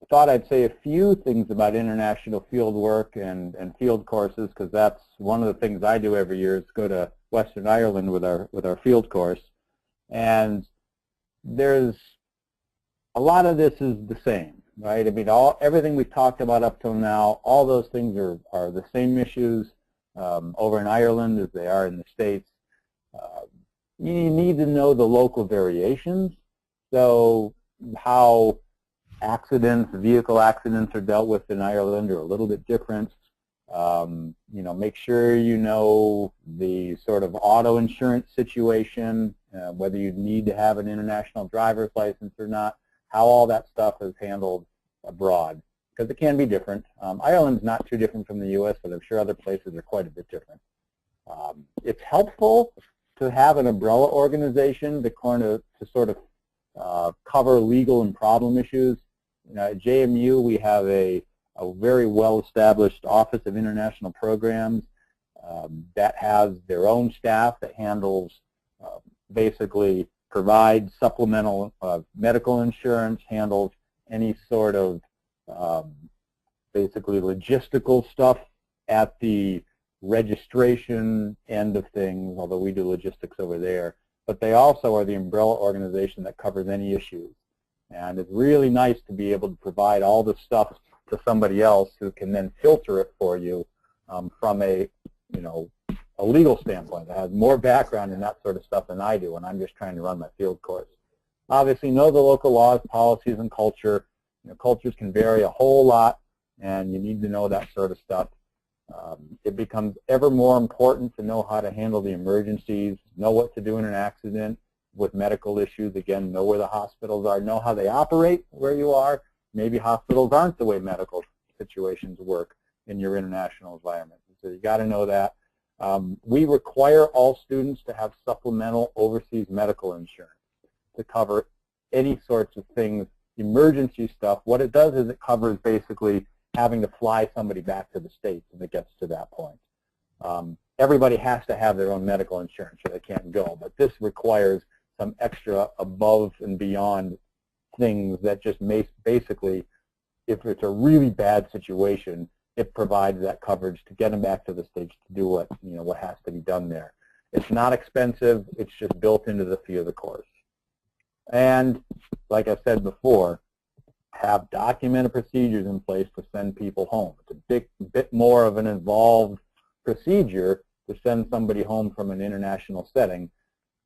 thought I'd say a few things about international field work and field courses, because that's one of the things I do every year is go to Western Ireland with our field course. And there's a lot of this is the same, right? I mean, everything we've talked about up till now, all those things are the same issues over in Ireland as they are in the States. You need to know the local variations. So how accidents, vehicle accidents are dealt with in Ireland are a little bit different. You know, make sure you know the sort of auto insurance situation, whether you need to have an international driver's license or not, how all that stuff is handled abroad, because it can be different. Ireland's not too different from the U.S., but I'm sure other places are quite a bit different. It's helpful to have an umbrella organization to sort of cover legal and problem issues. You know, at JMU, we have a very well-established Office of International Programs that has their own staff that handles, basically provides supplemental medical insurance, handles any sort of basically logistical stuff at the registration end of things, although we do logistics over there. But they also are the umbrella organization that covers any issues. And it's really nice to be able to provide all this stuff to somebody else who can then filter it for you from a legal standpoint that has more background in that sort of stuff than I do, and I'm just trying to run my field course. Obviously, know the local laws, policies, and culture. You know, cultures can vary a whole lot, and you need to know that sort of stuff. It becomes ever more important to know how to handle the emergencies, know what to do in an accident with medical issues. Again, know where the hospitals are, know how they operate where you are. Maybe hospitals aren't the way medical situations work in your international environment. So you got to know that. We require all students to have supplemental overseas medical insurance to cover any sorts of things, emergency stuff. What it does is it covers basically having to fly somebody back to the States if it gets to that point. Everybody has to have their own medical insurance or they can't go, but this requires some extra above and beyond things that just basically, if it's a really bad situation, it provides that coverage to get them back to the States to do what has to be done there. It's not expensive. It's just built into the fee of the course. And like I said before, have documented procedures in place to send people home. It's a bit more of an involved procedure to send somebody home from an international setting,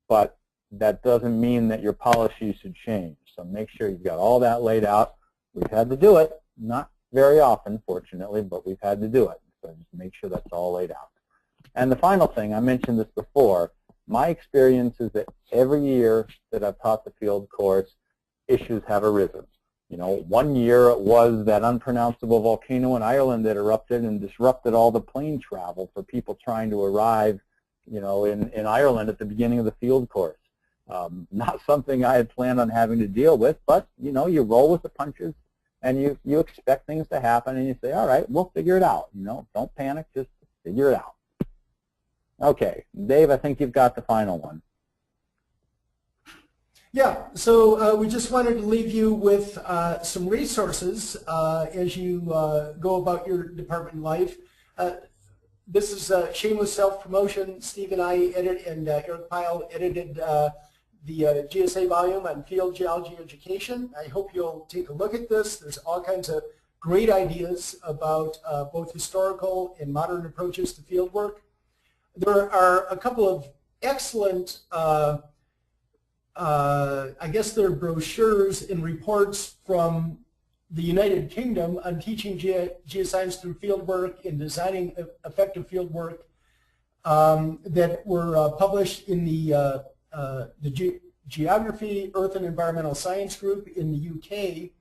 but that doesn't mean that your policy should change. So make sure you've got all that laid out. We've had to do it, not very often, fortunately, but we've had to do it. So just make sure that's all laid out. And the final thing, I mentioned this before, my experience is that every year that I've taught the field course, issues have arisen. You know, one year it was that unpronounceable volcano in Ireland that erupted and disrupted all the plane travel for people trying to arrive, you know, in Ireland at the beginning of the field course. Not something I had planned on having to deal with, but, you know, you roll with the punches and you expect things to happen and you say, all right, we'll figure it out. You know, don't panic, just figure it out. Okay, Dave, I think you've got the final one. Yeah, so we just wanted to leave you with some resources as you go about your department life. This is shameless self-promotion. Steve and I and Eric Pyle edited the GSA volume on field geology education. I hope you'll take a look at this. There's all kinds of great ideas about both historical and modern approaches to field work. There are a couple of excellent I guess they're brochures and reports from the United Kingdom on teaching geoscience through field work and designing effective field work that were published in the Geography, Earth and Environmental Science group in the UK.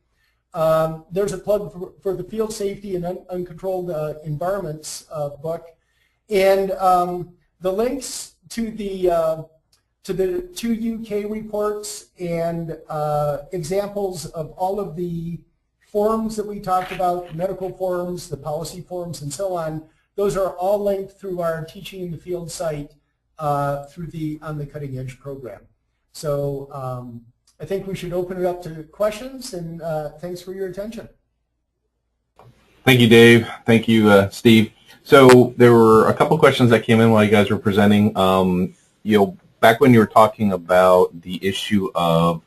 There's a plug for the Field Safety and Uncontrolled Environments book. And the links to the two UK reports and examples of all of the forms that we talked about, medical forms, the policy forms, and so on, those are all linked through our Teaching in the Field site through the On the Cutting Edge program. So I think we should open it up to questions, and thanks for your attention. Thank you, Dave. Thank you, Steve. So there were a couple questions that came in while you guys were presenting. You know, back when you were talking about the issue of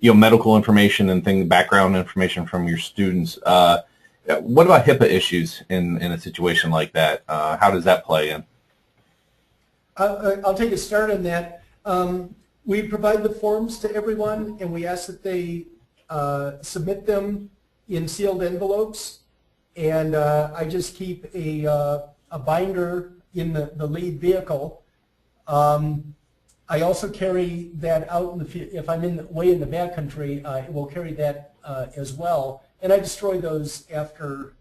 you know, medical information and background information from your students, what about HIPAA issues in a situation like that? How does that play in? I'll take a start on that. We provide the forms to everyone, and we ask that they submit them in sealed envelopes. And I just keep a binder in the lead vehicle. I also carry that out in the field. If I'm way in the backcountry, I will carry that as well. And I destroy those after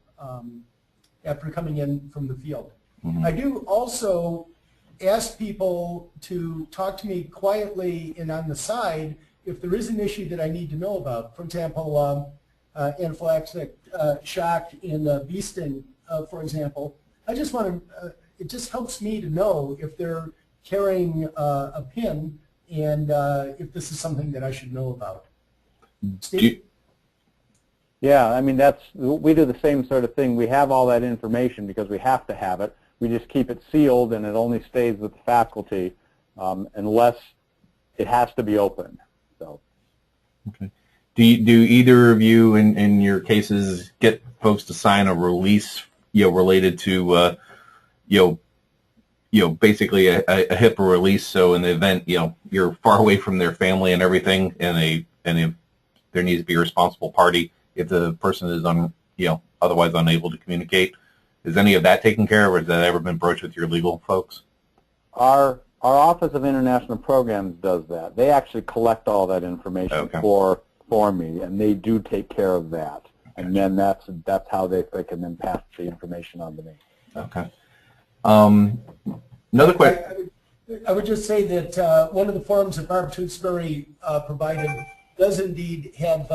coming in from the field. Mm-hmm. I do also ask people to talk to me quietly and on the side if there is an issue that I need to know about. For example, anaphylactic shock in bee sting, for example. I just want to, it just helps me to know if they're carrying a pin and if this is something that I should know about. Steve? Yeah, I mean, we do the same sort of thing. We have all that information because we have to have it. We just keep it sealed and it only stays with the faculty unless it has to be opened. So. Okay. Do either of you in your cases get folks to sign a release, you know, related to you know, basically a HIPAA release? So in the event, you know, you're far away from their family and everything, and if there needs to be a responsible party, if the person is otherwise unable to communicate, is any of that taken care of, or has that ever been broached with your legal folks? Our Office of International Programs does that. They actually collect all that information for me, and they do take care of that. Okay. And then that's how they can then pass the information on to me. Okay. Another question. I would just say that one of the forms that Barb Tewksbury provided does indeed have,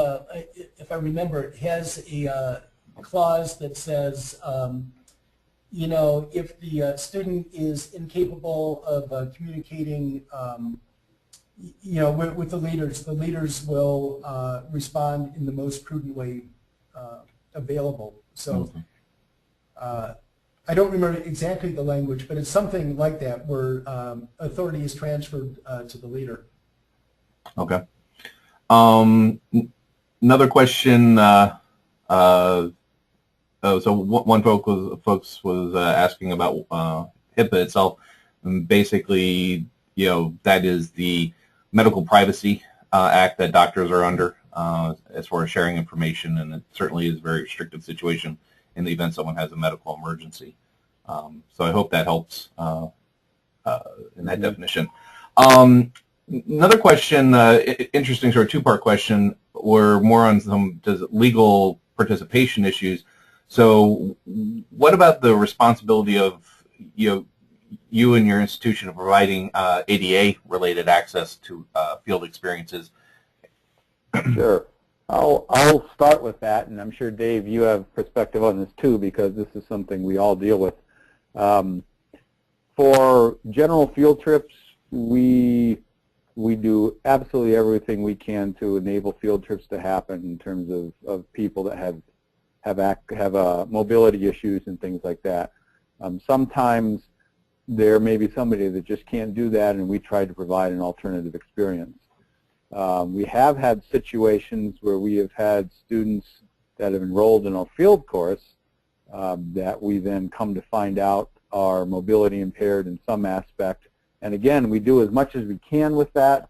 if I remember, it has a clause that says, you know, if the student is incapable of communicating, you know, with the leaders will respond in the most prudent way available. So I don't remember exactly the language, but it's something like that where authority is transferred to the leader. Okay. Another question. So one folks was asking about HIPAA itself. And basically, you know, that is the Medical Privacy Act that doctors are under as far as sharing information, and it certainly is a very restricted situation in the event someone has a medical emergency. So I hope that helps in that definition. Another question, interesting sort of two-part question, were more on some legal participation issues. So what about the responsibility of you and your institution of providing ADA-related access to field experiences? Sure. I'll start with that, and I'm sure, Dave, you have perspective on this too, because this is something we all deal with. For general field trips, we do absolutely everything we can to enable field trips to happen in terms of people that have mobility issues and things like that. Sometimes there may be somebody that just can't do that, and we try to provide an alternative experience. We have had situations where we have had students that have enrolled in a field course that we then come to find out are mobility impaired in some aspect. And again, we do as much as we can with that.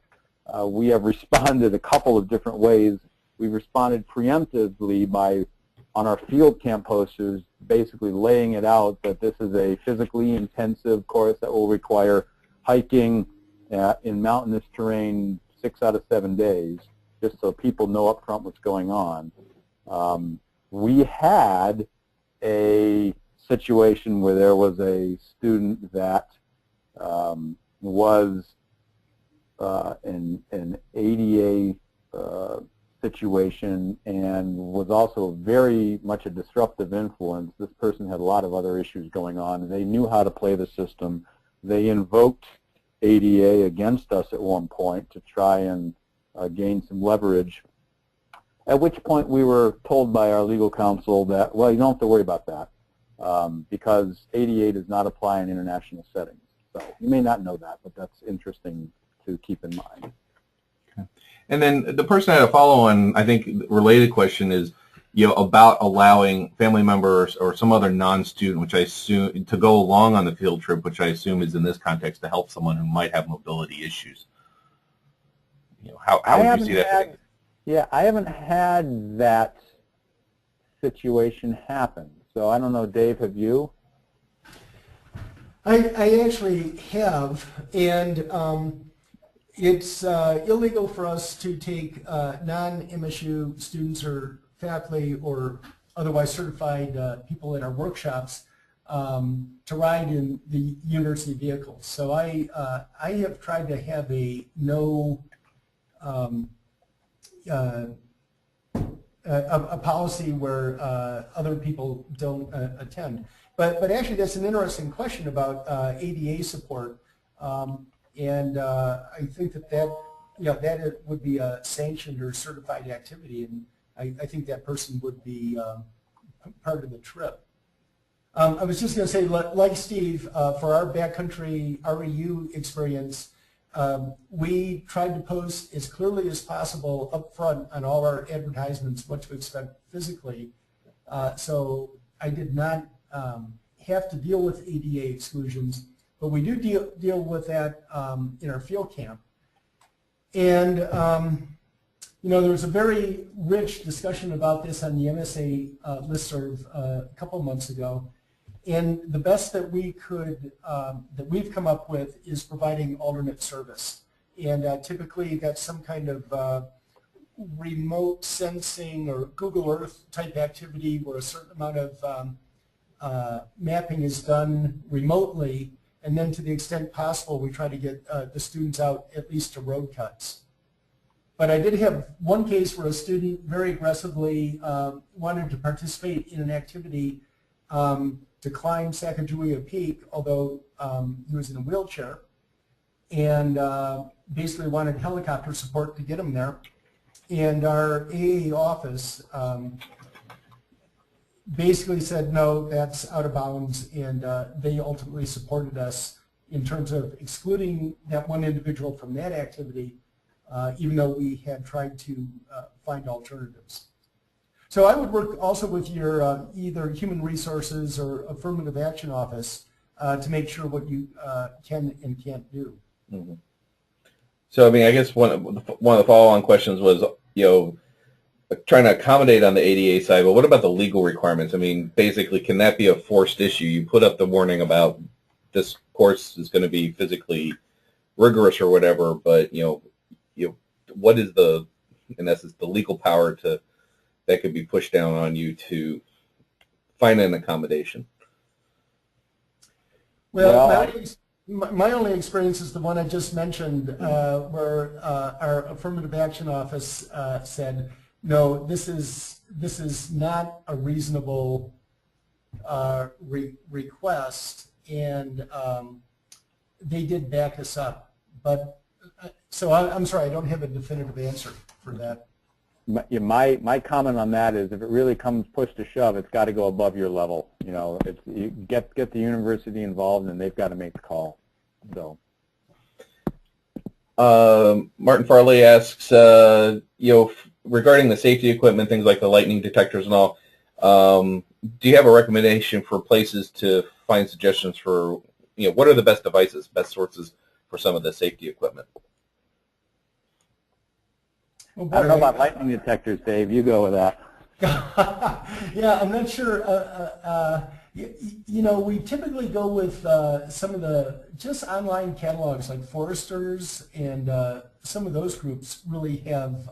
We have responded a couple of different ways. We've responded preemptively by, on our field camp posters, basically laying it out that this is a physically intensive course that will require hiking in mountainous terrain 6 out of 7 days, just so people know up front what's going on. We had a situation where there was a student that was in an ADA situation and was also very much a disruptive influence. This person had a lot of other issues going on, and they knew how to play the system. They invoked ADA against us at one point to try and gain some leverage, at which point we were told by our legal counsel that, well, you don't have to worry about that because ADA does not apply in international settings. So you may not know that, but that's interesting to keep in mind. Okay. And then the person I had a follow-on, I think, related question is, about allowing family members or some other non-student, which I assume, to go along on the field trip, which I assume is in this context to help someone who might have mobility issues. How would you see that? Yeah, I haven't had that situation happen. So I don't know, Dave, have you? I actually have, and it's illegal for us to take non-MSU students or faculty or otherwise certified people in our workshops to ride in the university vehicles. So I have tried to have a a policy where other people don't attend. But actually, that's an interesting question about ADA support, and I think that would be a sanctioned or certified activity, and I think that person would be part of the trip. I was just going to say, like Steve, for our backcountry REU experience, we tried to post as clearly as possible up front on all our advertisements what to expect physically, so I did not have to deal with ADA exclusions, but we do deal with that in our field camp. And there was a very rich discussion about this on the MSA listserv a couple months ago, and the best that we've come up with is providing alternate service, and typically that's some kind of remote sensing or Google Earth type activity where a certain amount of mapping is done remotely, and then to the extent possible we try to get the students out at least to road cuts. But I did have one case where a student very aggressively wanted to participate in an activity to climb Sacagawea Peak, although he was in a wheelchair, and basically wanted helicopter support to get him there. And our AA office basically said, no, that's out of bounds, and they ultimately supported us in terms of excluding that one individual from that activity, even though we had tried to find alternatives. So I would work also with your either human resources or affirmative action office to make sure what you can and can't do. Mm-hmm. So I mean, I guess one of the follow-on questions was, trying to accommodate on the ADA side, but what about the legal requirements? I mean, basically, can that be a forced issue? You put up the warning about this course is going to be physically rigorous or whatever, but what is the, in essence, the legal power that could be pushed down on you to find an accommodation? Well, my only experience is the one I just mentioned, where our affirmative action office said, no, this is not a reasonable request, and they did back us up. But so I'm sorry, I don't have a definitive answer for that. My comment on that is, if it really comes push to shove, it's got to go above your level. You get the university involved, and they've got to make the call. So, Martin Farley asks, regarding the safety equipment, things like the lightning detectors and all, do you have a recommendation for places to find suggestions for, what are the best devices, best sources for some of the safety equipment? Oh, I don't know about lightning detectors, Dave. You go with that. Yeah, I'm not sure. We typically go with some of the just online catalogs like Forrester's, and some of those groups really have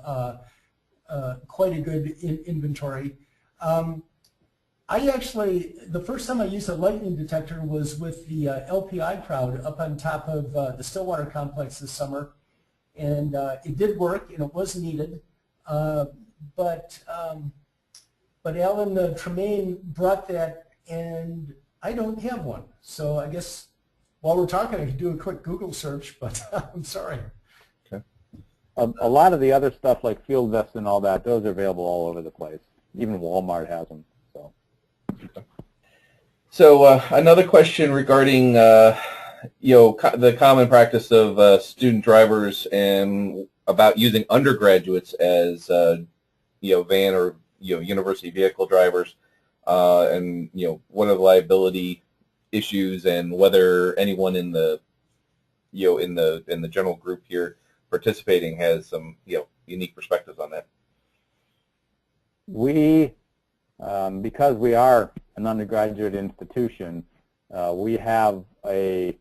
quite a good inventory. I actually, the first time I used a lightning detector was with the LPI crowd up on top of the Stillwater complex this summer. And it did work, and it was needed, but Alan Tremaine brought that, and I don't have one. So I guess while we're talking, I could do a quick Google search, but I'm sorry. Okay. A lot of the other stuff like field vests and all that, those are available all over the place. Even Walmart has them. So another question regarding the common practice of student drivers and about using undergraduates as van or university vehicle drivers, and what are the liability issues, and whether anyone in the in the general group here participating has some unique perspectives on that. We, because we are an undergraduate institution, we have a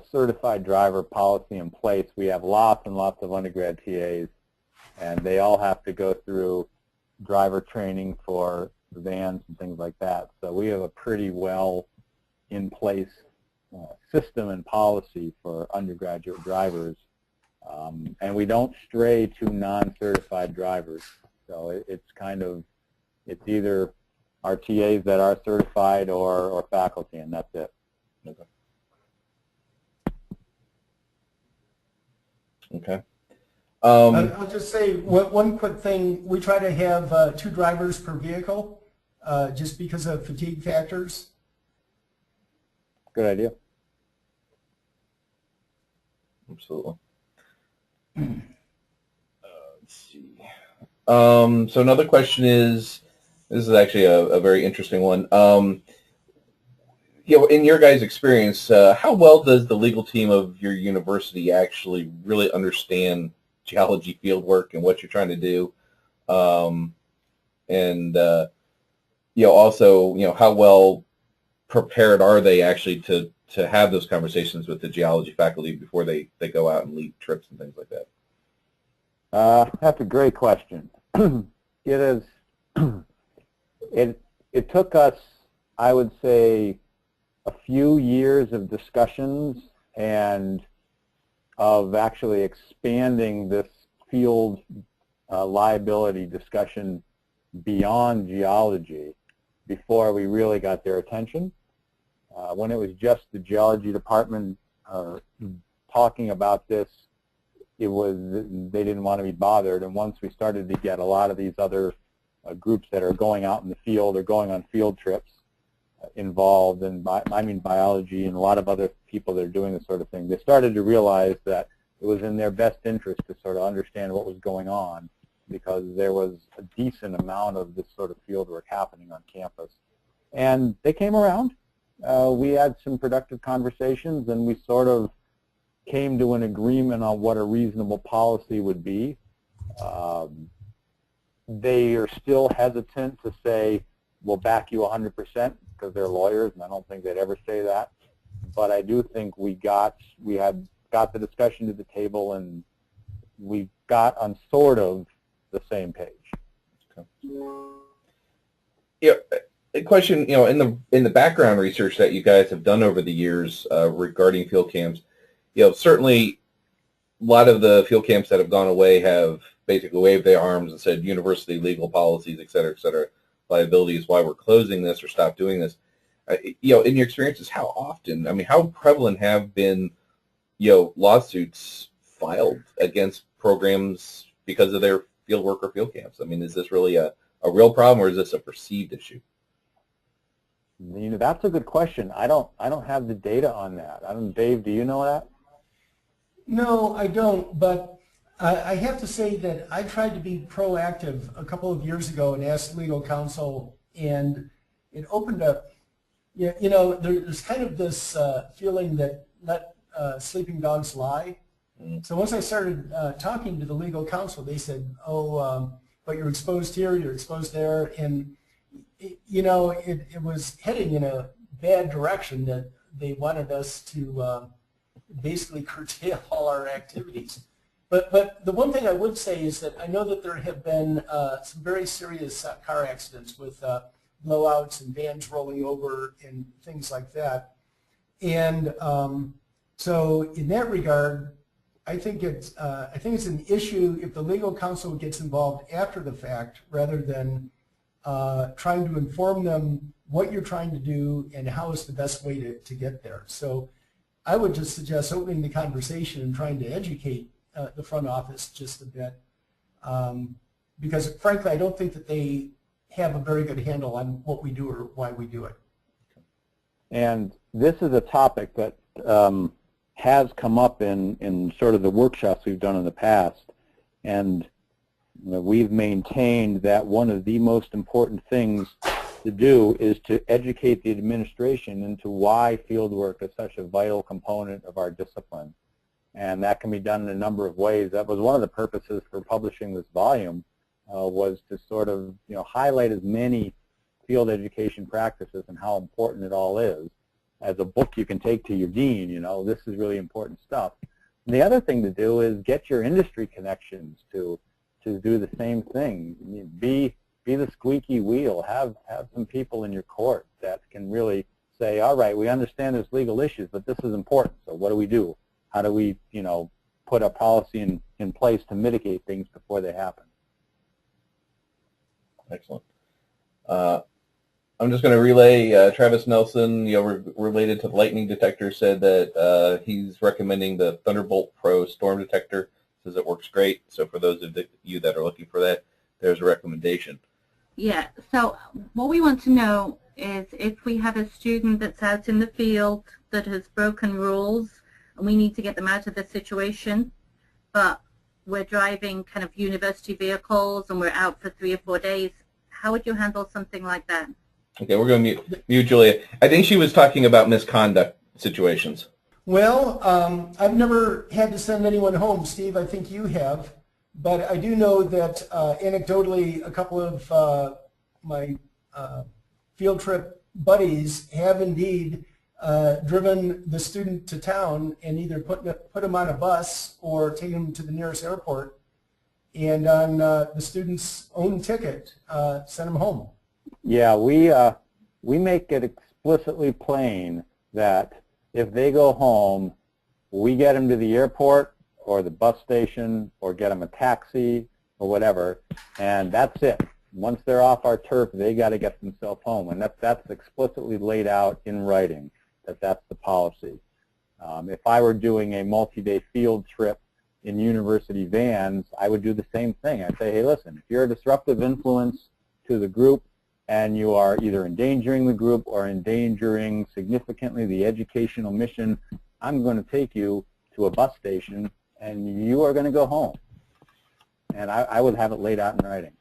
certified driver policy in place. We have lots and lots of undergrad TAs, and they all have to go through driver training for vans and things like that. So we have a pretty well in place system and policy for undergraduate drivers, and we don't stray to non-certified drivers. So it's either our TAs that are certified or faculty, and that's it. Okay. Okay. I'll just say one quick thing. We try to have 2 drivers per vehicle, just because of fatigue factors. Good idea. Absolutely. Let's see. So another question is, this is actually a very interesting one. In your guys' experience, how well does the legal team of your university actually really understand geology field work and what you're trying to do? Also, how well prepared are they actually to have those conversations with the geology faculty before they go out and lead trips and things like that? That's a great question. It took us, I would say, a few years of discussions and of actually expanding this field liability discussion beyond geology before we really got their attention. When it was just the geology department talking about this, they didn't want to be bothered. And once we started to get a lot of these other groups that are going out in the field or going on field trips involved, and I mean biology and a lot of other people that are doing this sort of thing, they started to realize that it was in their best interest to sort of understand what was going on, because there was a decent amount of this sort of field work happening on campus. And they came around. We had some productive conversations, and we sort of came to an agreement on what a reasonable policy would be. They are still hesitant to say, we'll back you 100% because they're lawyers, and I don't think they'd ever say that. But I do think we had got the discussion to the table, and we got on sort of the same page. Okay. Yeah, a question, in the background research that you guys have done over the years regarding field camps, certainly a lot of the field camps that have gone away have basically waved their arms and said university legal policies, et cetera, liability is why we're closing this or stop doing this. In your experiences, how often, how prevalent have been, lawsuits filed against programs because of their field work or field camps? Is this really a real problem, or is this a perceived issue? That's a good question. I don't have the data on that. Dave, do you know that? No, I don't, but I have to say that I tried to be proactive a couple of years ago and asked legal counsel, and it opened up, there's kind of this feeling that let sleeping dogs lie. So once I started talking to the legal counsel, they said, but you're exposed here, you're exposed there, and it was heading in a bad direction that they wanted us to basically curtail all our activities. But the one thing I would say is that I know that there have been some very serious car accidents with blowouts and vans rolling over and things like that. And so in that regard, I think it's an issue if the legal counsel gets involved after the fact rather than trying to inform them what you're trying to do and how is the best way to get there. So I would just suggest opening the conversation and trying to educate the front office just a bit, because frankly I don't think that they have a very good handle on what we do or why we do it. And this is a topic that has come up in sort of the workshops we've done in the past, and we've maintained that one of the most important things to do is to educate the administration into why fieldwork is such a vital component of our discipline. And that can be done in a number of ways. That was one of the purposes for publishing this volume, was to sort of highlight as many field education practices and how important it all is. As a book you can take to your dean, this is really important stuff. And the other thing to do is get your industry connections to do the same thing. Be the squeaky wheel. Have some people in your court that can really say, all right, we understand there's legal issues, but this is important, so what do we do? How do we, put a policy in place to mitigate things before they happen? Excellent. I'm just going to relay Travis Nelson, related to the lightning detector, said that he's recommending the Thunderbolt Pro storm detector. Says it works great. So for those of you that are looking for that, there's a recommendation. Yeah, so what we want to know is if we have a student that's out in the field that has broken rules and we need to get them out of the situation, but we're driving kind of university vehicles and we're out for 3 or 4 days, how would you handle something like that? Okay, we're going to mute Julia. I think she was talking about misconduct situations. Well, I've never had to send anyone home, Steve. I think you have. But I do know that anecdotally a couple of my field trip buddies have indeed driven the student to town and either put him on a bus or taken him to the nearest airport, and on the student's own ticket sent him home. Yeah, we make it explicitly plain that if they go home, we get them to the airport or the bus station or get them a taxi or whatever, and that's it. Once they're off our turf, they got to get themselves home, and that's explicitly laid out in writing that that's the policy. If I were doing a multi-day field trip in university vans, I would do the same thing. I'd say, hey, listen, if you're a disruptive influence to the group and you are either endangering the group or endangering significantly the educational mission, I'm going to take you to a bus station and you are going to go home. And I would have it laid out in writing.